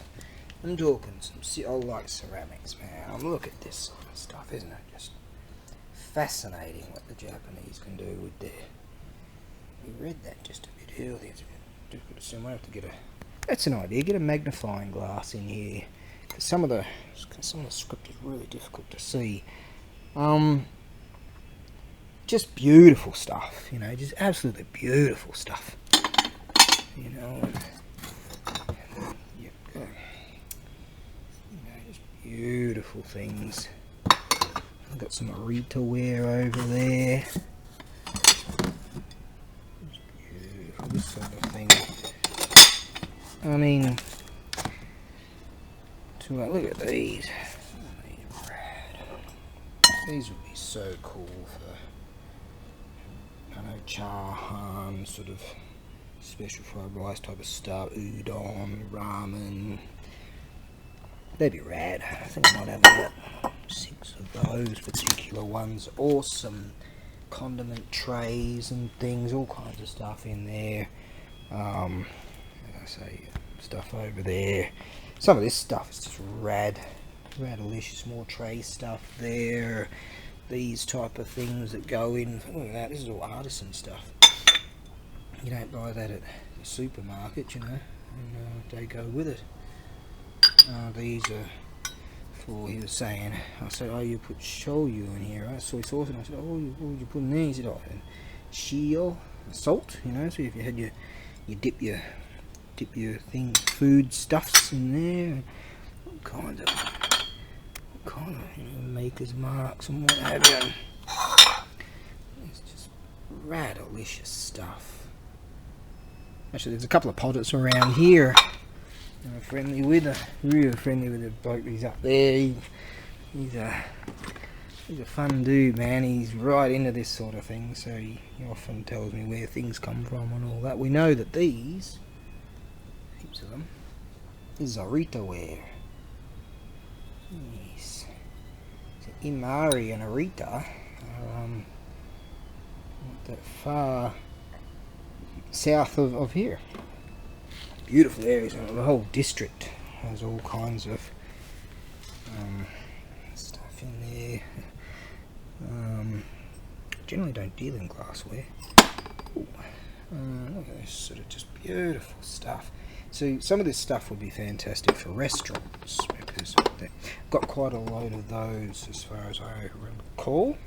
I'm talking some. I like ceramics, man. Look at this sort of stuff, isn't it? Just fascinating what the Japanese can do with their. We read that just a bit earlier. It's a bit difficult to see. I might have to get a. That's an idea. Get a magnifying glass in here, because some of the script is really difficult to see. Just beautiful stuff. Just absolutely beautiful stuff. Just beautiful things. I've got some Arita wear over there. Just beautiful, this sort of thing. I mean, look at these. These would be so cool for, Chahan, sort of special fried rice type of stuff, udon, ramen. They'd be rad. I think I might have about 6 of those particular ones. Awesome condiment trays and things, all kinds of stuff in there. As I say, stuff over there. Some of this stuff is just radalicious. More tray stuff there. These type of things that go in. Look at that. This is all artisan stuff. You don't buy that at the supermarket, and they go with it. These are for, he was saying, I said, oh, you put shoyu in here, right? Soy sauce, and I said, oh, what would you put in there? He said, oh, shio, salt, so if you had you dip your food stuffs in there, all kinds of maker's marks and what have you. It's just radalicious stuff. Actually, there's a couple of potters around here I'm real friendly with the bloke who's up there. He's a fun dude, man. He's right into this sort of thing, so he often tells me where things come from and all that. We know that these heaps of them. This is Arita ware. Yes. So Imari and Arita are not that far south of here. Beautiful areas. The whole district has all kinds of stuff in there. Generally don't deal in glassware. Look at this sort of just beautiful stuff. So some of this stuff would be fantastic for restaurants because they've got quite a load of those as far as I recall.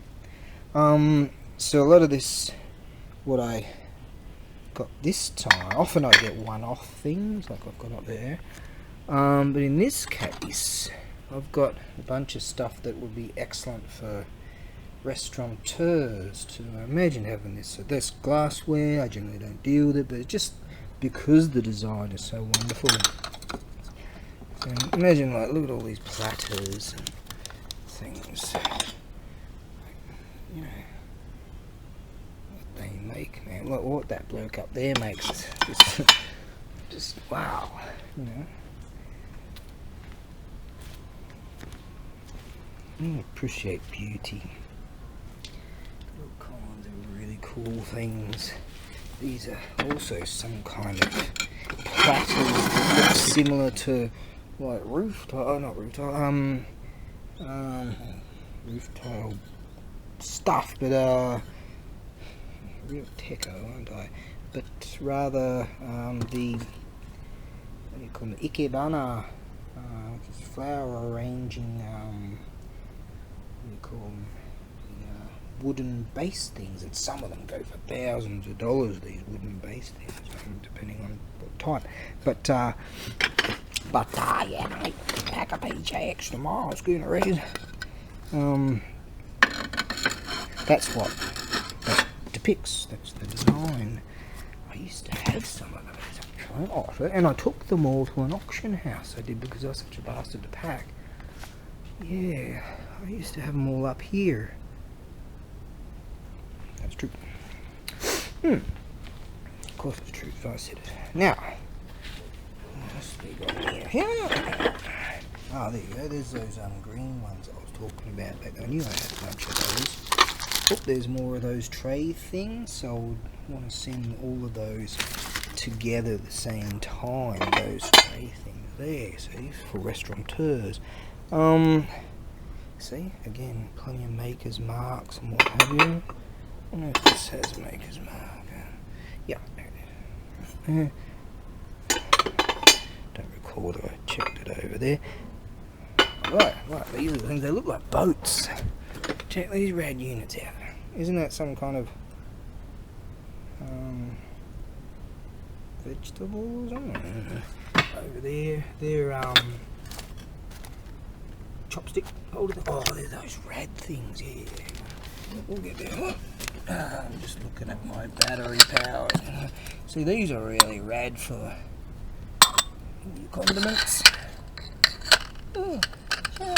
So a lot of this, what I got this time, often I get one-off things like I've got up there. But in this case, I've got a bunch of stuff that would be excellent for restaurateurs to imagine having this. So this glassware, I generally don't deal with it, but just because the design is so wonderful. So imagine, like, look at all these platters and things. You know, what they make, man. Look what that bloke up there makes. Just wow, you know. I appreciate beauty. All kinds of really cool things. These are also some kind of platters that look similar to like roof tile, not roof tile, roof tile stuff, but real techo, aren't I? But rather what do you call them? Ikebana, which is flower arranging. What do you call them? Wooden base things, and some of them go for thousands of dollars, these wooden base things, depending on what type. But yeah, mate, pack a PJX tomorrow, it's going to read. That's what that depicts, that's the design. I used to have some of those actually, and I took them all to an auction house, I did, because I was such a bastard to pack. Yeah, I used to have them all up here. That's true. Of course it's true, if I said it. Now, what else have we got here? Ah, there you go. There's those green ones I was talking about back there. I knew I had a bunch of those. Oh, there's more of those tray things, so I would want to send all of those together at the same time. Those tray things there, see, for restaurateurs. See, again, plenty of maker's marks and what have you. I don't know if this has maker's mark. Yeah, there it is. Don't recall that I checked it over there. Right, these are the things, they look like boats. Check these rad units out. Isn't that some kind of vegetables? Over there, they're chopstick holder. Oh, they're those rad things, yeah. We'll get there. I'm just looking at my battery power. See, these are really rad for your condiments. Oh, okay.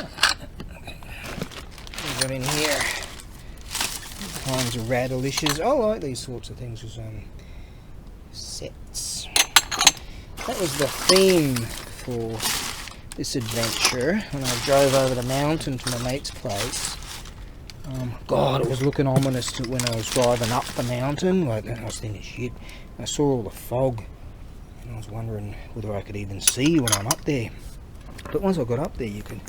We've got in here all kinds of radalicious. I like these sorts of things as sets. That was the theme for this adventure when I drove over the mountain to my mate's place. God, it was looking ominous when I was driving up the mountain. Like, I was thinking, shit, I saw all the fog, and I was wondering whether I could even see when I'm up there. But once I got up there, you could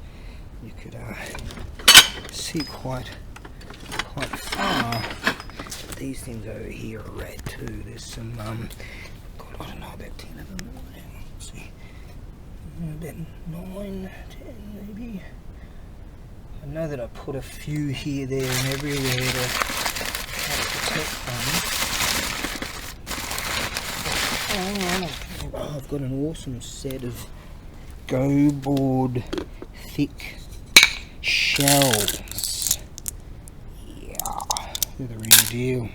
see quite far. These things over here are rad too. There's some, God, I don't know, about 10 of them. Let's see, about 9, 10 maybe. I know that I put a few here, there and everywhere to protect them. Oh, I've got an awesome set of Go Board thick shells. Yeah, they're the real deal.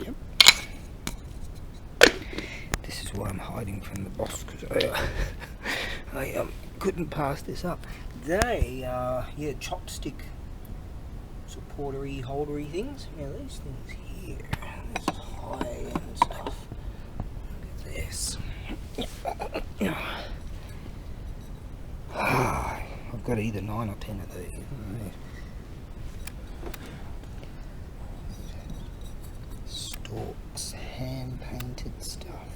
Yep. This is why I'm hiding from the boss, because I couldn't pass this up. They are, yeah, chopstick supportery, holdery things. Now these things here, this is high-end stuff. Look at this. Yeah. I've got either 9 or 10 of these. Stalks, hand painted stuff.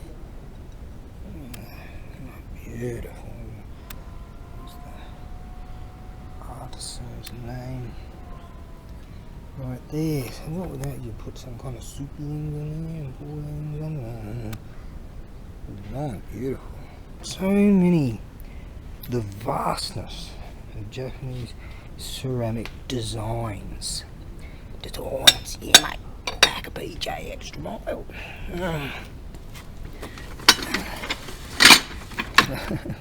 Beautiful. What's the artisan's name? Right there. So what would that? You put some kind of soup in there and pour things on there. Design, beautiful. So many. The vastness of Japanese ceramic designs. Yeah, mate. Back a PJ extra mile.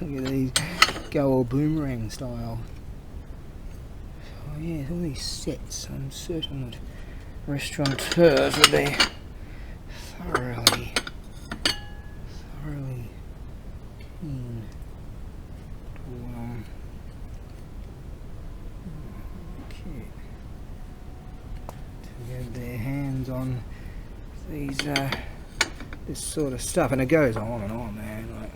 Look at these, go all boomerang style. Oh yeah, all these sets. I'm certain that restaurateurs would be thoroughly keen to get their hands on these this sort of stuff, and it goes on and on, man. Like,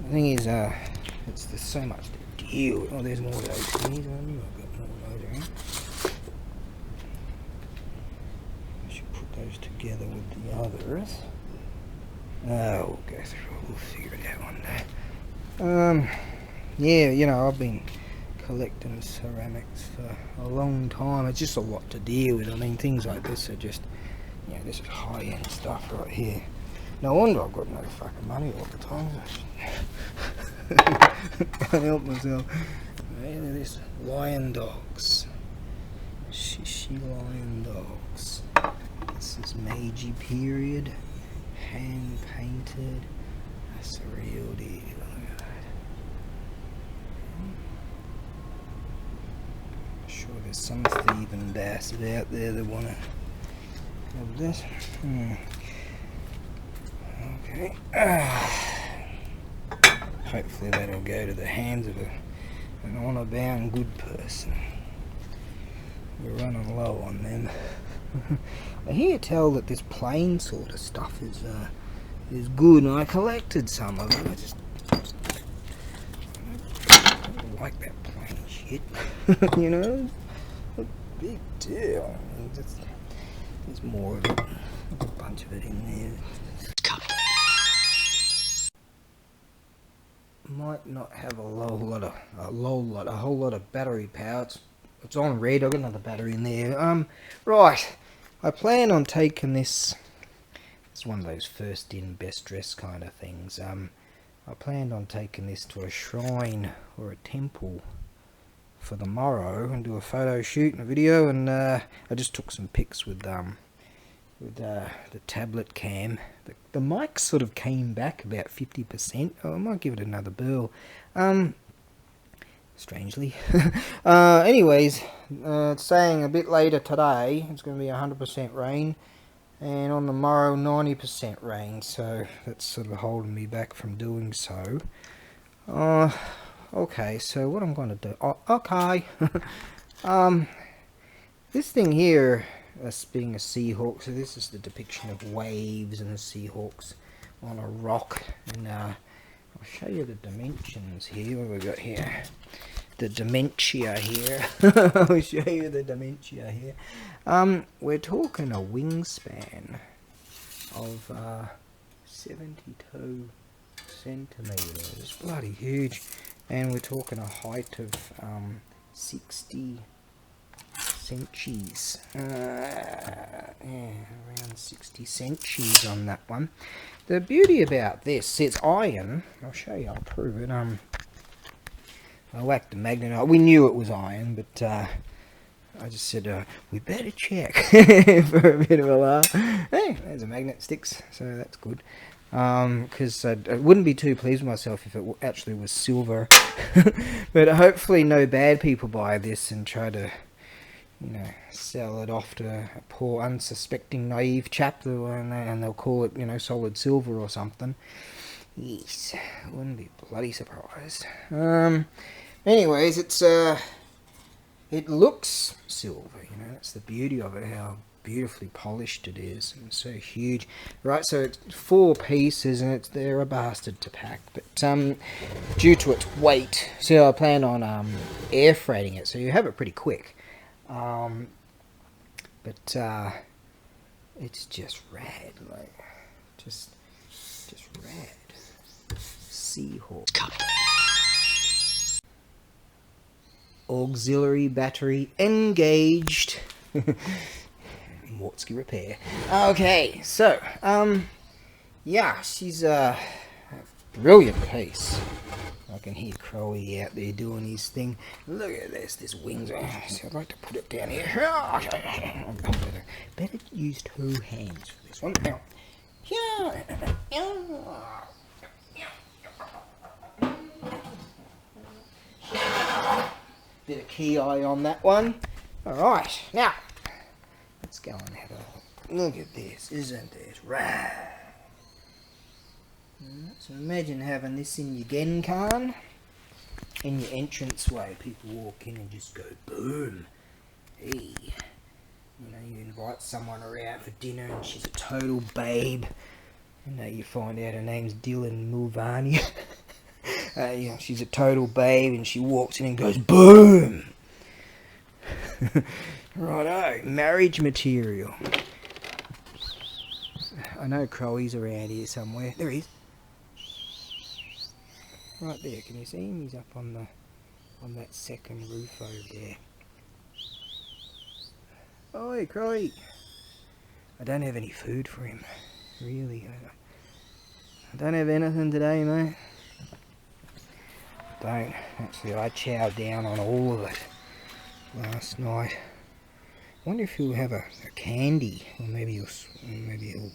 the thing is, there's so much to deal with. Oh, there's more of those things. I've got more of those around. I should put those together with the others. We'll go through. We'll figure it out one day. Yeah, you know, I've been collecting ceramics for a long time. It's just a lot to deal with. I mean, things like this are just, you know, this is high-end stuff right here. No wonder I've got no fucking money all the time. Can't help myself. Look at this, lion dogs. Shishi lion dogs. This is Meiji period, hand painted. That's the real deal. Look at that. I'm sure there's some thieving bastard out there that want to have this. Okay. Hopefully that'll go to the hands of an honour-bound good person. We're running low on them. I hear tell that this plain sort of stuff is good, and I collected some of it. I just don't like that plain shit. You know, a big deal. I mean, there's more of it. There's a bunch of it in there. Might not have a whole lot of battery power. It's on red. I've got another battery in there. Right. I plan on taking this. It's one of those first in, best dressed kind of things. I planned on taking this to a shrine or a temple for the morrow and do a photo shoot and a video. And I just took some pics with the tablet cam. The mic sort of came back about 50%. Oh, I might give it another burl. Strangely. Anyways, it's saying a bit later today it's going to be 100% rain, and on the morrow 90% rain, so that's sort of holding me back from doing so. Okay, so what I'm going to do... okay. This thing here, us being a Seahawk, so this is the depiction of waves and the Seahawks on a rock, and I'll show you the dimensions here. What have we got here? The dementia here. I'll show you the dementia here. We're talking a wingspan of 72 centimeters. It's bloody huge. And we're talking a height of 60 centimeters. Yeah, around 60 centimeters on that one. The beauty about this, it's iron. I'll show you, I'll prove it. I whacked the magnet. We knew it was iron, but I just said, we better check for a bit of a laugh. Hey, there's a magnet, sticks, so that's good. Because I wouldn't be too pleased with myself if it actually was silver. But hopefully no bad people buy this and try to, you know, sell it off to a poor, unsuspecting, naive chap, and they'll call it, you know, solid silver or something. Yes, wouldn't be bloody surprised. Anyways, it looks silver, you know, that's the beauty of it, how beautifully polished it is, and so huge. Right, so it's 4 pieces, and they're a bastard to pack, but due to its weight, so I plan on air freighting it, so you have it pretty quick. But it's just rad, like just rad. Seahawk. Auxiliary battery engaged. Mortsky repair. Okay, so yeah, she's a brilliant piece. I can hear Crowy out there doing his thing. Look at this wings. So I'd like to put it down here. Better use 2 hands for this one. Now, bit of key eye on that one. Alright, now let's go and have a look at this. Isn't this rad? So imagine having this in your Genkan, in your entranceway. People walk in and just go boom. Hey, you know, you invite someone around for dinner and she's a total babe. You know, you find out her name's Dylan Mulvaney. You know, she's a total babe and she walks in and goes boom. Righto, marriage material. I know Crowy's around here somewhere. There he is. Right there, can you see him? He's up on that second roof over there. Oi, Crowy! I don't have any food for him. Really, I don't have anything today, mate. Don't. Actually, I chowed down on all of it last night. I wonder if he'll have a candy, or maybe he'll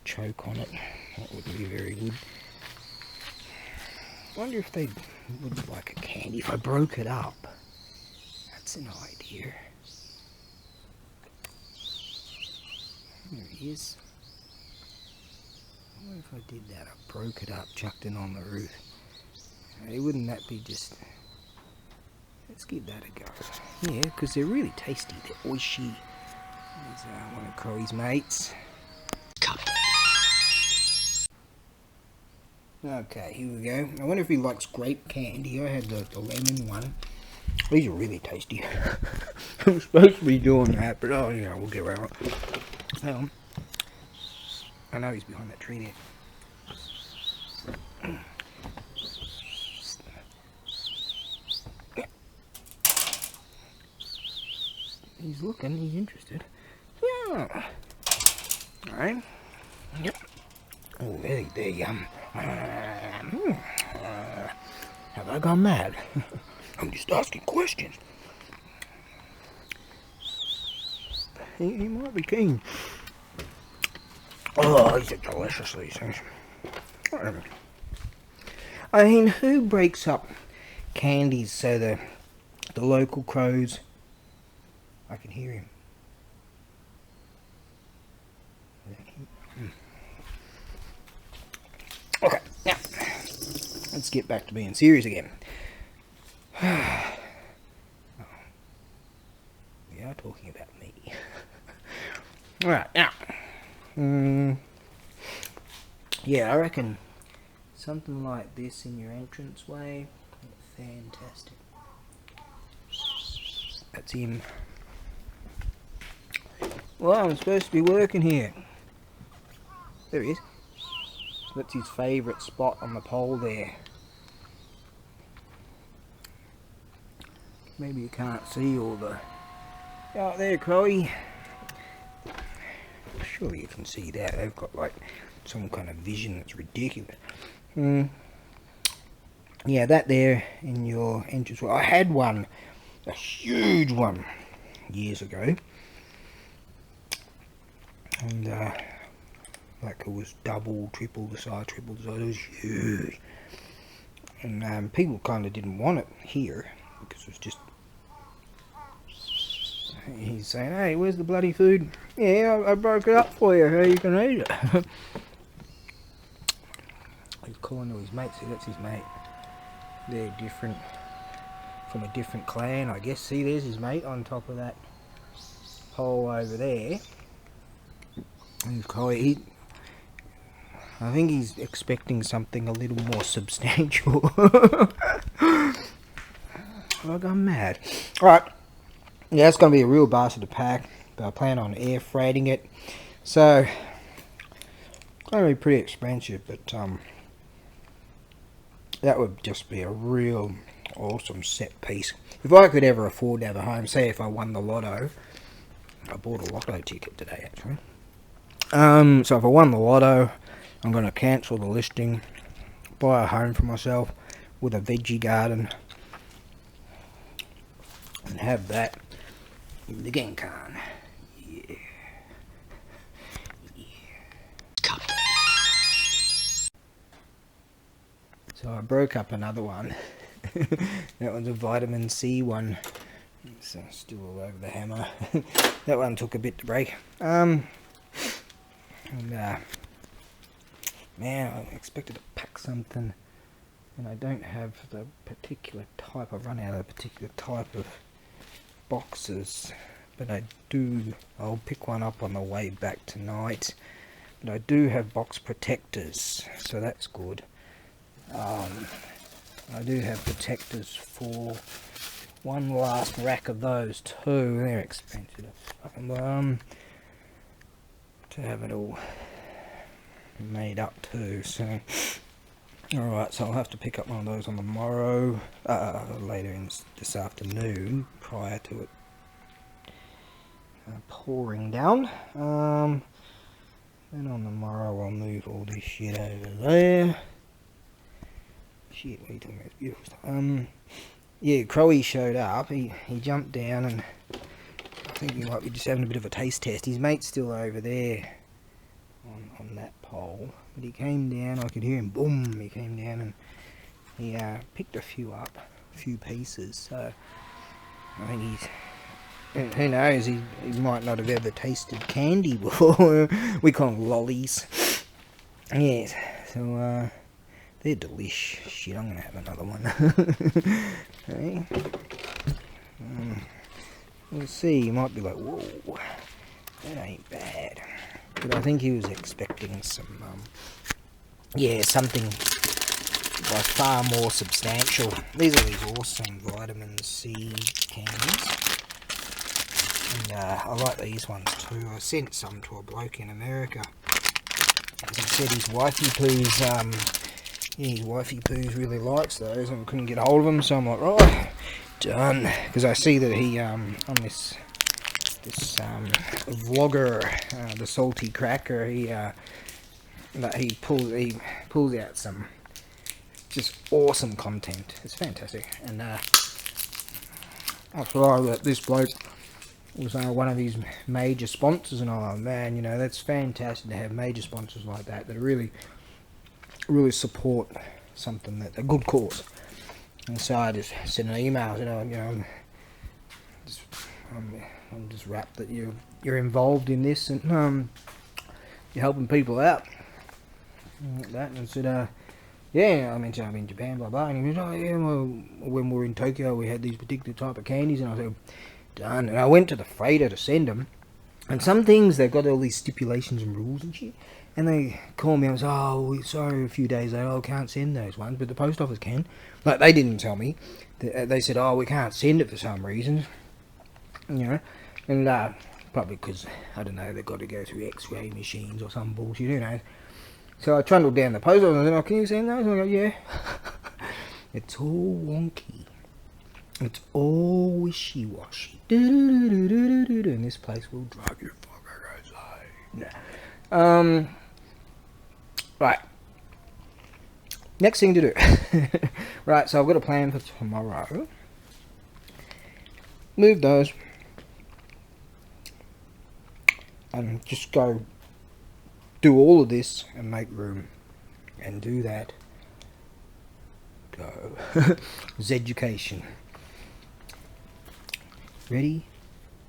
choke on it. That wouldn't be very good. I wonder if they would like a candy if I broke it up. That's an idea. There he is. I wonder if I did that. I broke it up, chucked it on the roof. Hey, wouldn't that be just... Let's give that a go. Yeah, because they're really tasty. They're oishi. There's one of Crowy's mates. Okay, here we go. I wonder if he likes grape candy. I had the lemon one. These are really tasty. I'm supposed to be doing that, but oh yeah, we'll get around it. Hang on. I know he's behind that tree there. He's looking, he's interested. Yeah. Alright. Yep. Oh, they're yum. Have I gone mad? I'm just asking questions. He might be keen. Oh, these are delicious, these things. I mean, who breaks up candies so the local crows... I can hear him. Okay, now let's get back to being serious again. We are talking about me. Alright, now. Yeah, I reckon something like this in your entranceway. Fantastic. That's him. Well, I'm supposed to be working here. There he is. That's his favourite spot on the pole there. Maybe you can't see all the... Out there, Crowy. Surely you can see that. They've got like some kind of vision that's ridiculous. Yeah, that there in your entrance. Well, I had one, a huge one, years ago. And like it was double, triple the size, it was huge. And people kind of didn't want it here because it was just... He's saying, hey, where's the bloody food? Yeah, I broke it up for you, how you can eat it. He's calling to his mate, see, that's his mate. They're different, from a different clan, I guess. See, there's his mate on top of that pole over there. I think he's expecting something a little more substantial. Like I'm mad. Alright. Yeah, it's going to be a real bastard to pack. But I plan on air freighting it. So, it's going to be pretty expensive. But, that would just be a real awesome set piece. If I could ever afford to have a home, say if I won the lotto. I bought a lotto ticket today, actually. So if I won the lotto, I'm going to cancel the listing, buy a home for myself with a veggie garden, and have that in the Genkan. Yeah. Yeah. So I broke up another one. That one's a vitamin C one. So still all over the hammer. That one took a bit to break. Man, I expected to pack something, and I don't have the particular type. I've run out of the particular type of boxes, but I do. I'll pick one up on the way back tonight. But I do have box protectors, so that's good. I do have protectors for one last rack of those too. They're expensive to have it all made up too. So, alright, so I'll have to pick up one of those on the morrow, later in this afternoon, prior to it pouring down. Then on the morrow I'll move all this shit over there. Shit, what are you talking about? It's beautiful stuff. Yeah, Crowy showed up. He jumped down, and I think he might be just having a bit of a taste test. His mate's still over there on that pole, but he came down. I could hear him. Boom! He came down and he picked a few up, a few pieces. So I think he's. Who knows? He might not have ever tasted candy before. We call them lollies. Yes. So they're delish. Shit, I'm gonna have another one. Hey. We'll see. You might be like, whoa, that ain't bad. But I think he was expecting some, something by far more substantial. These are these awesome vitamin C candies. And I like these ones too. I sent some to a bloke in America. As he said, his wifey poos really likes those, and couldn't get hold of them, so I'm like, right, done. Because I see that he on this vlogger, the Salty Cracker, he pulls out some just awesome content. It's fantastic, and that's why this bloke was one of his major sponsors, and oh man, you know, that's fantastic to have major sponsors like that that really support something, that a good cause. And so I just sent an email, I'm just rapt that you're involved in this, and you're helping people out like that. And I said, yeah, I mentioned I'm in Japan, blah blah, and he was, oh yeah, well, when we were in Tokyo we had these particular type of candies, and I said, done. And I went to the freighter to send them, and some things they've got all these stipulations and rules and shit. And they call me and say, oh, sorry, a few days later, I can't send those ones, but the post office can. Like, they didn't tell me. They said, oh, we can't send it for some reason. You know, and probably because, I don't know, they've got to go through x-ray machines or some bullshit, who knows. So I trundled down the post office and I said, oh, can you send those? And I go, yeah. It's all wonky. It's all wishy-washy. And this place will drive you fucking insane. Right. Next thing to do. Right, so I've got a plan for tomorrow. Move those. And just go do all of this and make room. And do that. Go. Zeducation. Ready?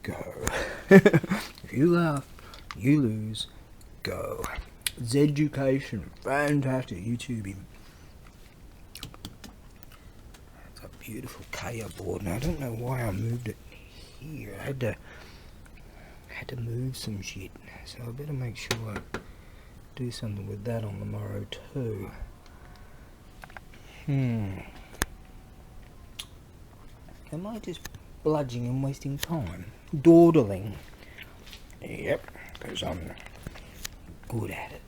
Go. If you laugh, you lose. Go. Zeducation. Fantastic. YouTube him. That's a beautiful Kaya board. Now, I don't know why I moved it here. I had to had to move some shit, so I better make sure I do something with that on the morrow too. Am I just bludging and wasting time? Dawdling. Yep, because I'm good at it.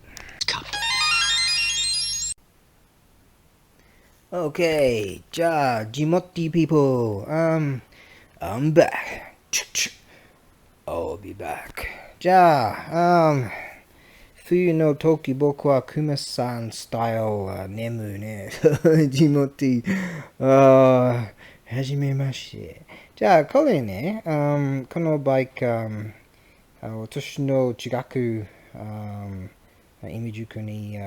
Okay, ja, Jimotti people, I'm back. I'll be back. Ja, Fuyu no toki boku wa Kuma-san style nemu ne. Jimotti, hajimemashite. じゃあ、これね、このバイク、私の近く、今宿に、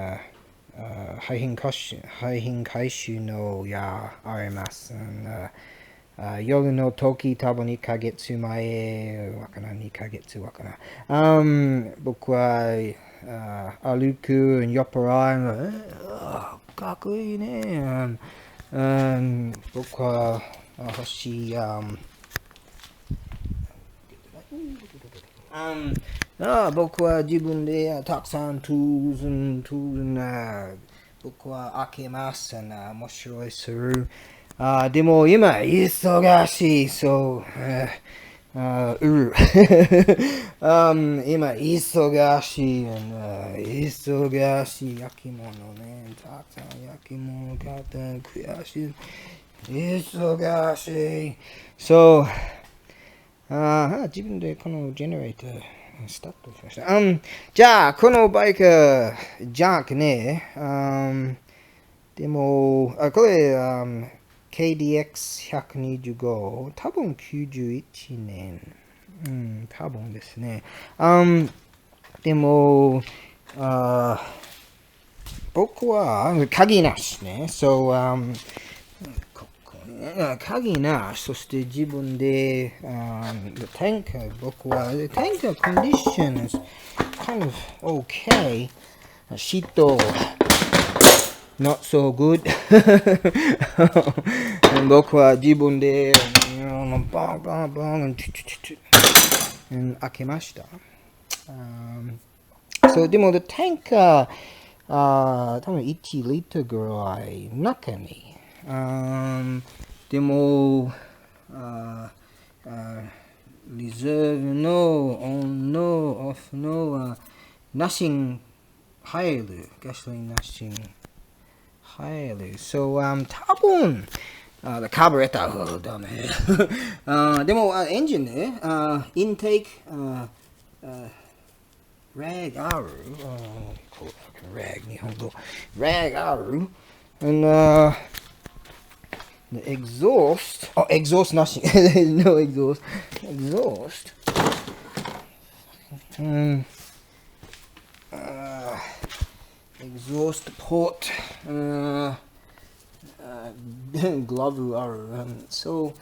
廃品回収のやあります。夜の時、多分2ヶ月前、わからん、2ヶ月わからん。僕は、歩く、酔っ払い、かっこいいね。僕は、欲しい、僕は自分でたくさんトゥール僕は開けます。面白いする。でも今、忙しい、そう。今、忙しい、忙しい、焼き物ね。たくさん焼き物買った悔しい。忙しい。そう。自分でこのジェネレータースタートしました。じゃあ、このバイク、ジャンクね。でも、これ、KDX125、多分91年。多分ですね。でも、僕は鍵なしね。そう、鍵なし、そして自分で、tanker、僕は、tanker condition is kind of okay. シート、not so good. 僕は自分で、バンバンバン、開けました。そう、でも、the tanker、多分1リットルぐらい、中に、でも、リザーブの、オンの、オフの、なしん入る。ガソリンなしん入る。So, 多分、カーブレター、ダメ。でも、エンジンね、インテーク、ラグある。ラグ、日本語。ラグある。The exhaust. Oh, exhaust nothing. No exhaust. Exhaust. Exhaust port. Glove ある。So,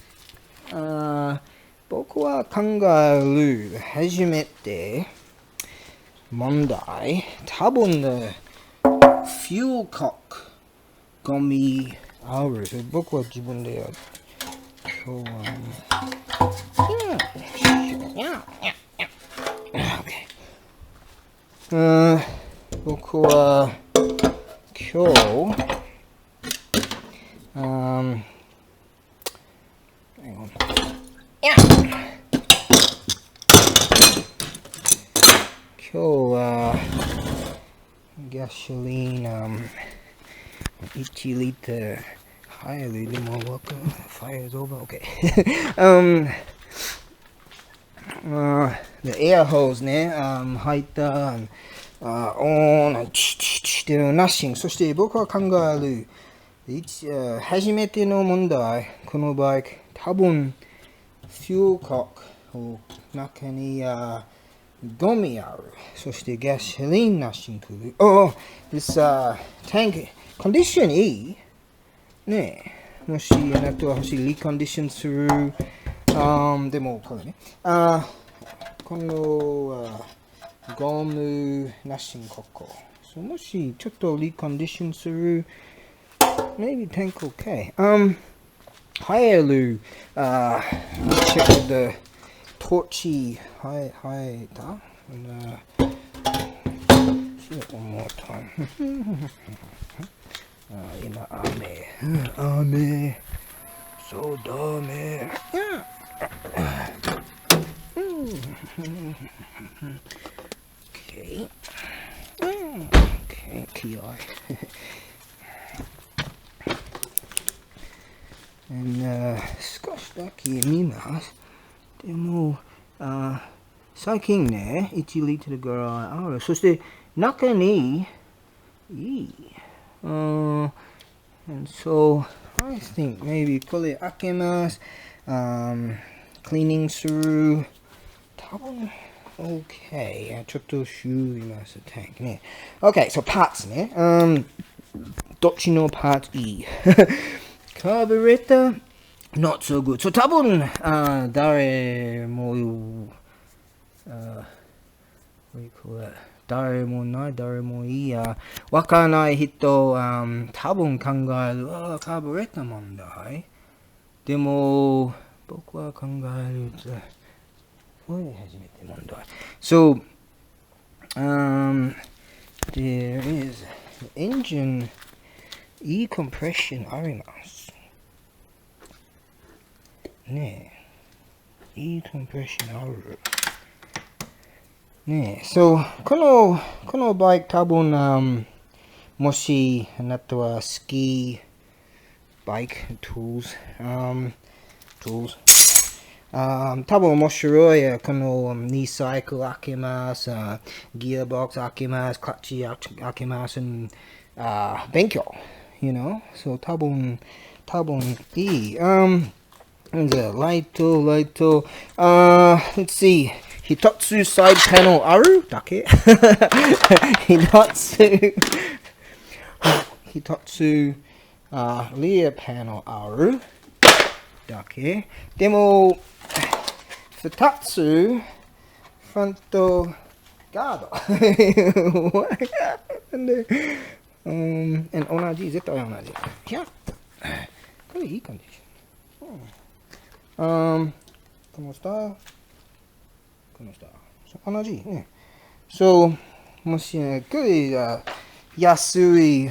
僕は考える。初めて問題。多分ね、fuel cock ゴミ。僕は自分でやる。今日は、僕は今日はガソリン1リットル入るでもわかる。Fire is over. Okay. The air hose ね、入った、オン、でもナッシング。そして僕は考える。初めての問題。このバイク、多分、フュールコックを中に、ゴミある。そしてガソリンナッシング。this tank condition いいねえ。もしあなたは欲しいリコンディションする。でもこれね。このゴムなしにここ。もしちょっとリコンディションする。Maybe tank okay. 入る。check the torchy high da. And see it one more time. In army. So dumb. Yeah. Okay. Okay, ki. And 少しだけ見ます。でも、最近ね、1リットルぐらいある。そして中にいい。And so I think maybe これ開けます。Cleaning through 多分 OK ちょっと修理ます。タンクね。OK so parts ね。どっちのパーツいいカーブレーター not so good so 多分誰も誰もない誰もいいやわからない人多分考えるカーブレーター問題でも僕は考えるこれ初めて問題 so there is engine E-compression ありますねえ E-compression あるねえ so このバイク多分もしあなたはスキーバイク tools 多分面白いこの2サイクル開けますギアボックス開けますクラッチ開けます勉強you know so 多分いいじゃあライトlet's see 一つサイドパネルあるだけ一つリアパネルあるだけでも二つフロントガード同じ絶対同じいやこれいい感じこの下同じねそうもしこれ安い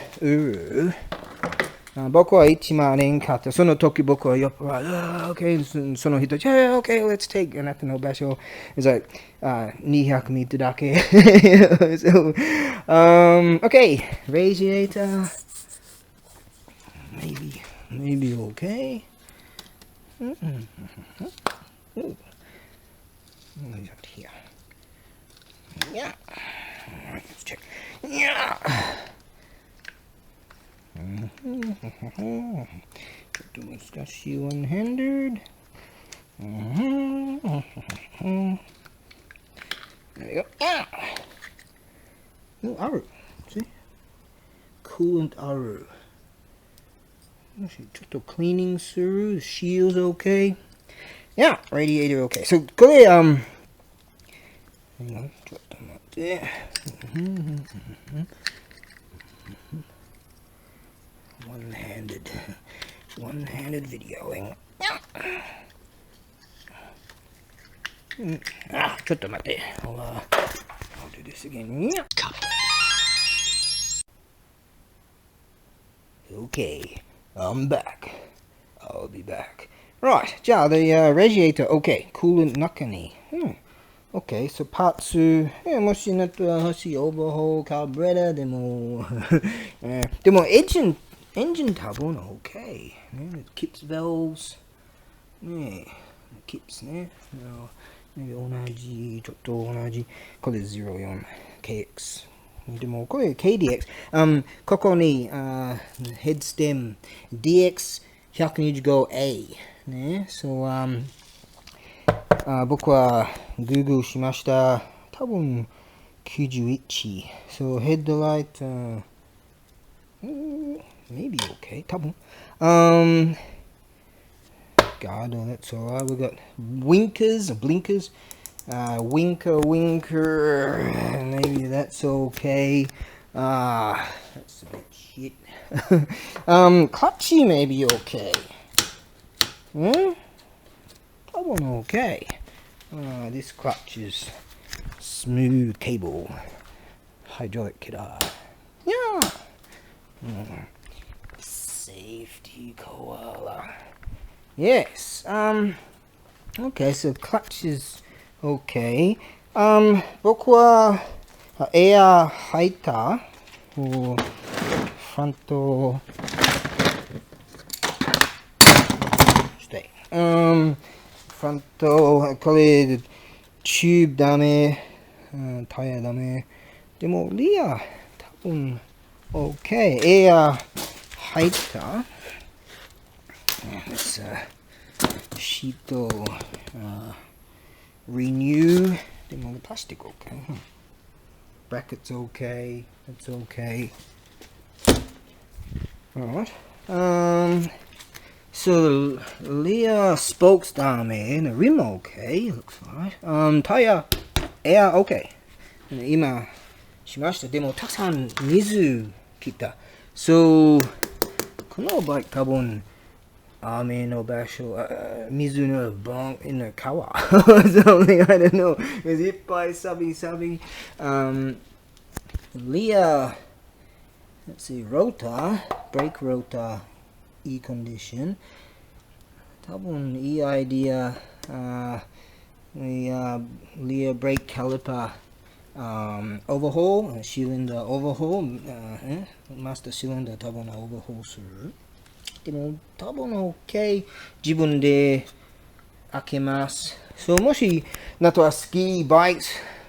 僕は1万円買ったその時僕はよくOK その人OK let's take あなたの場所 it's like 200ミリだけso OK radiator maybe okay here yeah alright let's check yeahちょっと難しい100 there we goある see coolant あるちょっと cleaning through shields okay yeah radiator okay so これちょっと待ってone-handed videoing ちょっと待って I'll do this again okay I'm back I'll be back right じゃあ the radiator okay coolant 中にOkay, so parts もしなったら欲しいオーバーホールカーブレーターでもでもエンジン多分 OK ね Kips valves ね Kips ね同じちょっと同じこれ 04KX でもこれ KDX ここにヘッドステム DX125A ね so 僕は Google しました多分91 so headlight maybe okay 多分God that's alright we got blinkers winker maybe that's okay that's a bit shit clutchy maybe okay多分 okay This clutch is smooth cable, hydraulic killer. Yeah. Safety koala. Yes. Okay, so clutch is okay. 僕はエア入ったフロントしてフロントこれチューブダメ、タイヤダメでもリア多分 OK エア入った Let's sheet renew でもプラスチック OK brackets okay it's okay alright so Leah spokes down there and the rim okay looks alright tire air okay 今しましたでもたくさん水切った so このバイク多分雨の場所水のバンin the 川 something I don't know is it by sabi Leah let's see rotor brake rotor E condition 多分いいアイディアLeah brake caliper overhaul cylinder overhaul master cylinder 多分overhaul するでも多分 OK 自分で開けます so もしあとはスキーバイク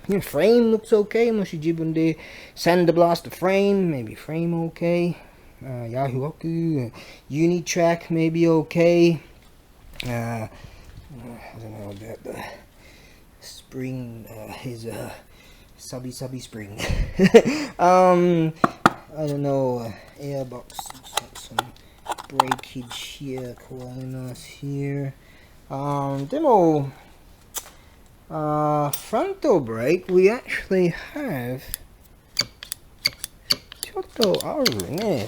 frame looks okay もし自分で sandblast the frame maybe frame okay Yahoo Oku Unitrack maybe okay I don't know about the spring his subby spring I don't know airbox some breakage here, koalimas here. Demo frontal brake we actually have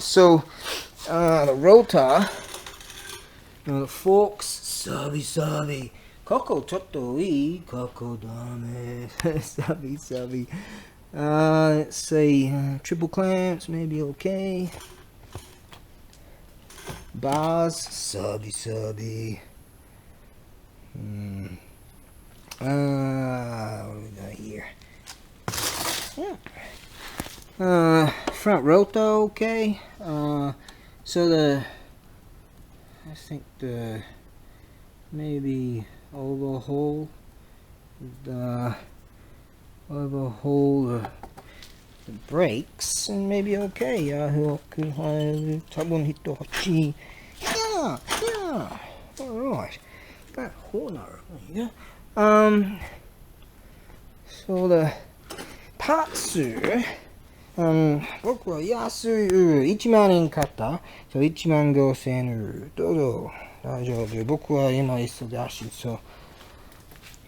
so the rotor the forks sabi Koko chotto ii koko dame sabi let's say triple clamps maybe okay bars sabi what do we got here front rotor okay so I think the maybe overhaul the brakes and maybe okay Yahoo Tabun Hito Hachi yeah alright that horner yeah so the parts 僕は安い1万円買ったそう1万5000円どうぞ大丈夫僕は今忙しい so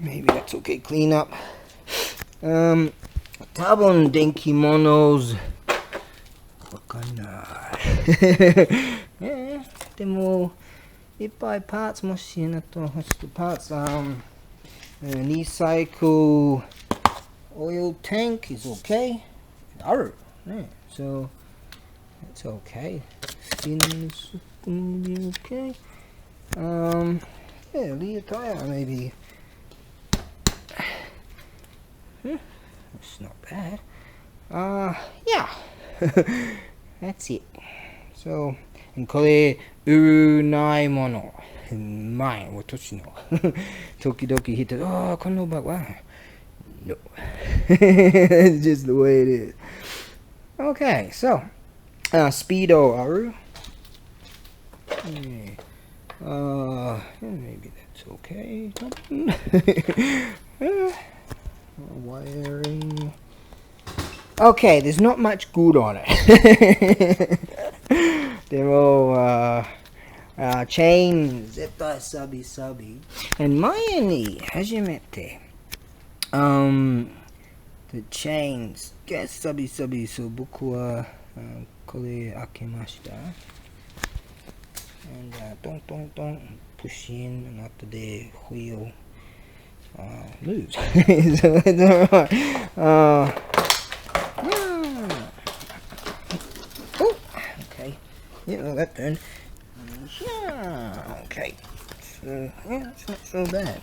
maybe that's okay clean up 多分電気物わかんないでもいっぱいパーツもしなと欲しいパーツリサイクル oil tank is okay あるね so it's okay skin is okay yeah lead tire maybe it's not bad yeah that's it so これ売るないもの前私の時々人ああこのバッグは no it's just the way it is okay so speedo あるmaybe that's okay wiring okay there's not much good on it でもchain 絶対サビ and 前に初めてthe chains get サビ so 僕はこれ開けました and トントン push in 後でwheel moves. So it's alright. Oh, okay. Yeah, well, that turned. Yeah, okay. So, yeah, it's not so bad.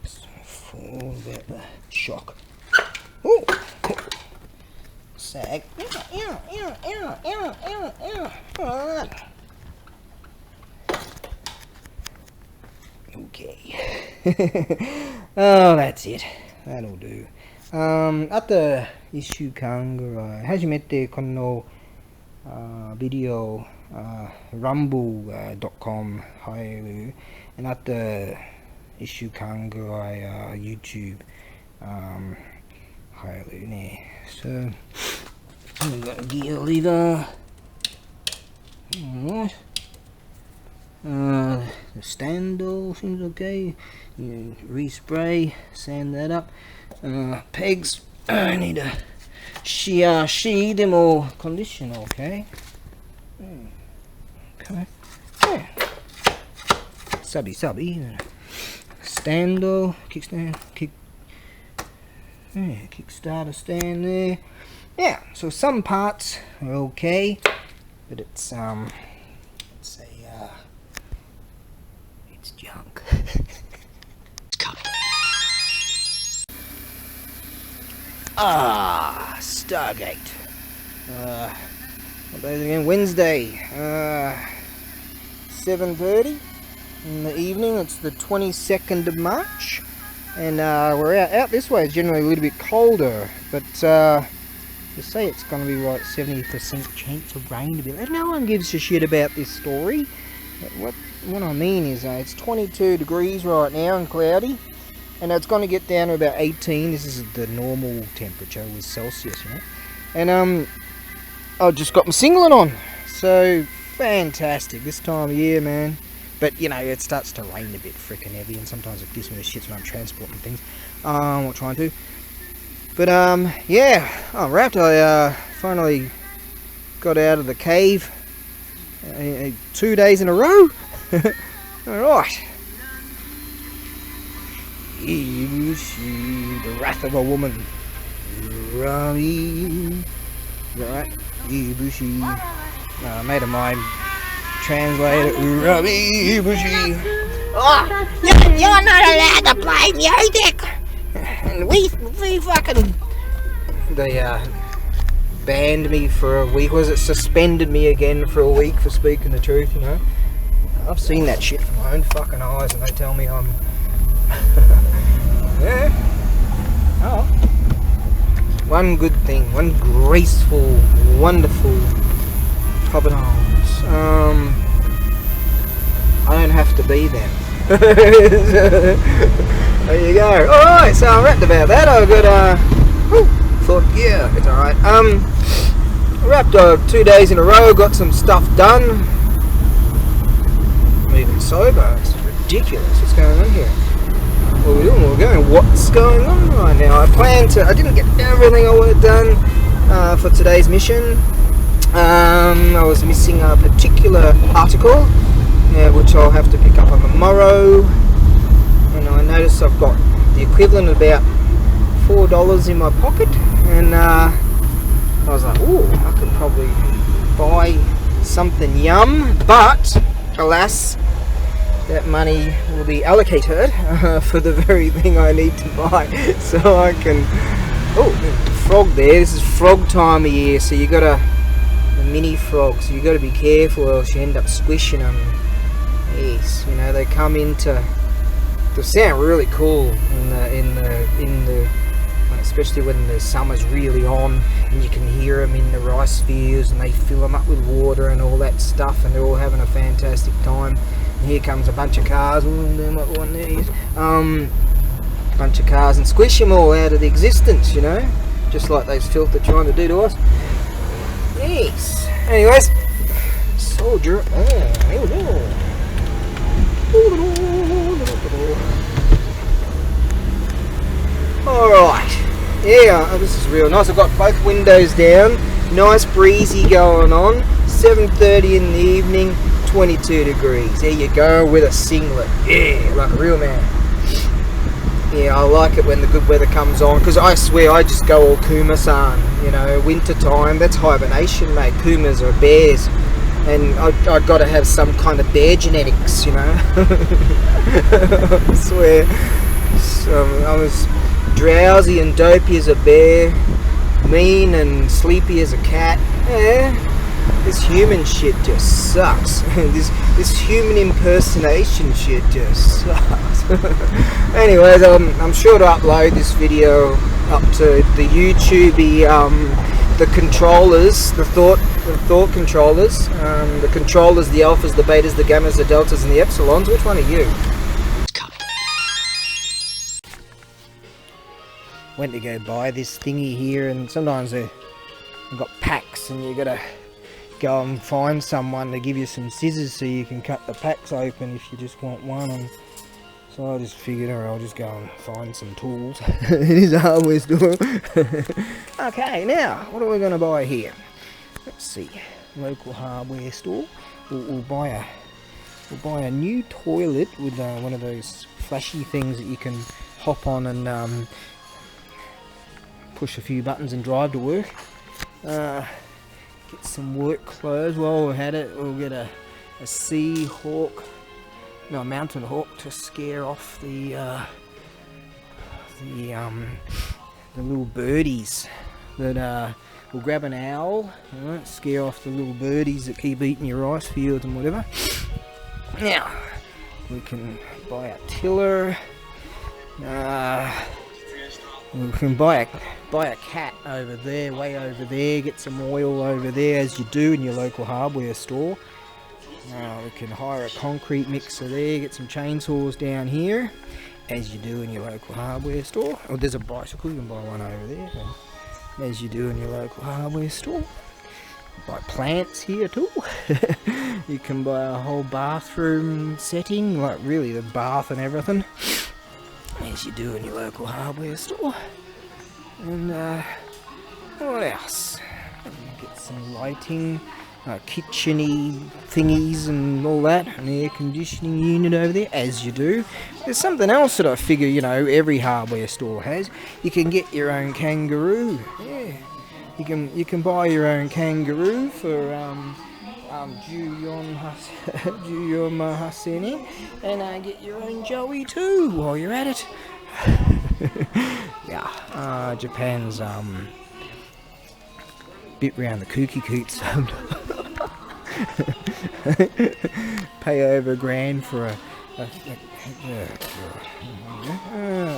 So, all about the shock. Oh, sag. Alright. Okay. Oh, that's it. That'll do. あと、1週間ぐらい。初めてこのビデオ、rumble.com 入る。あと、1週間ぐらい、YouTube 入るね。So, I'm gonna gear lever. Alright. The stand all seems okay. You respray, sand that up. Pegs, I need to shear them all condition, okay? Okay. Yeah. Subby. Stand all, kickstand, kickstarter stand there. Yeah, so some parts are okay, but it's it's junk. Stargate. What day is it again? Wednesday. 7:30 in the evening. It's the 22nd of March, and we're out this way. It's generally a little bit colder, but they say it's going to be like 70% chance of rain to be. No one gives a shit about this story. But what I mean is it's 22 degrees right now and cloudy, and it's going to get down to about 18. This is the normal temperature with Celsius, you know. And I just got my singlet on, so fantastic this time of year, man. But you know, it starts to rain a bit freaking heavy, and sometimes it gives me the shits when I'm transporting things. I'm not trying to. But yeah, I'm wrapped. I finally got out of the cave 2 days in a row. Alright. The wrath of a woman. Rummy. Right? Ibushi. A mate of mine translated Rummy Ibushi. Oh, you're not allowed to play music. And we fucking, they banned me for a week. Was it suspended me again for a week for speaking the truth? You know, I've seen that shit from my own fucking eyes, and they tell me I'm yeah. Oh, one good thing, one graceful, wonderful provenance. I don't have to be them. There you go. Alright, so I'm wrapped about that. I've got thought, yeah, it's alright. Wrapped 2 days in a row, got some stuff done. I'm even sober. It's ridiculous. What's going on here? What are we doing? We're going. What's going on right now? I didn't get everything I wanted done for today's mission. I was missing a particular article, which I'll have to pick up on tomorrow. And I noticed I've got the equivalent of about $4 in my pocket, and I was like, oh, I could probably buy something yum, but alas, that money will be allocated for the very thing I need to buy, so I can. Oh, frog there. This is frog time of year, so you got the mini frogs. So you got to be careful, or else you end up squishing them. Yes, you know, they come into. They sound really cool in the especially when the summer's really on, and you can hear them in the rice fields, and they fill them up with water and all that stuff, and they're all having a fantastic time. And here comes a bunch of cars, bunch of cars, and squish them all out of the existence, you know, just like those filth are trying to do to us. Yes. Anyways, soldier. Alright, yeah, this is real nice. I've got both windows down, nice breezy going on, 7:30 in the evening, 22 degrees. There you go, with a singlet, yeah, like a real man. Yeah, I like it when the good weather comes on, because I swear I just go all kuma-san, you know, winter time, that's hibernation, mate. Kumas are bears, and I got to have some kind of bear genetics, you know. I swear. So I was drowsy and dopey as a bear, mean and sleepy as a cat. Yeah. This human shit just sucks. this human impersonation shit just sucks. Anyways, I'm sure to upload this video up to the YouTubey, the controllers, the thought controllers, the controllers, the alphas, the betas, the gammas, the deltas, and the epsilons. Which one are you? Went to go buy this thingy here, and sometimes they've got packs, and you gotta go and find someone to give you some scissors so you can cut the packs open if you just want one. And so I just figured, I'll just go and find some tools. It is a hardware store. Okay, now what are we going to buy here? Let's see, local hardware store. We'll buy a new toilet with one of those flashy things that you can hop on and push a few buttons and drive to work. Get some work clothes. While we're at it, we'll get a mountain hawk to scare off the little birdies. That we'll grab an owl, right, scare off the little birdies that keep eating your rice fields and whatever. Now we can buy a tiller. We can buy a cat over there, way over there, get some oil over there, as you do in your local hardware store. We can hire a concrete mixer there, get some chainsaws down here, as you do in your local hardware store. Oh, there's a bicycle, you can buy one over there, as you do in your local hardware store. Buy plants here too. You can buy a whole bathroom setting, like really the bath and everything, as you do in your local hardware store. And what else? Get some lighting, kitchen-y thingies and all that, an air conditioning unit over there, as you do. There's something else that I figure, you know, every hardware store has. You can get your own kangaroo. Yeah, you can buy your own kangaroo for Juyon Hasene, and get your own Joey too while you're at it. Yeah, Japan's bit round the kooky coots. Pay over $1,000 for a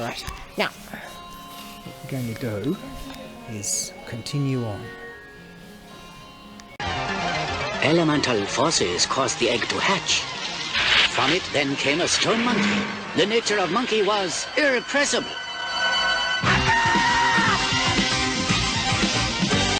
right. Now, what we're going to do is continue on. Elemental forces caused the egg to hatch. From it then came a stone monkey. The nature of monkey was irrepressible.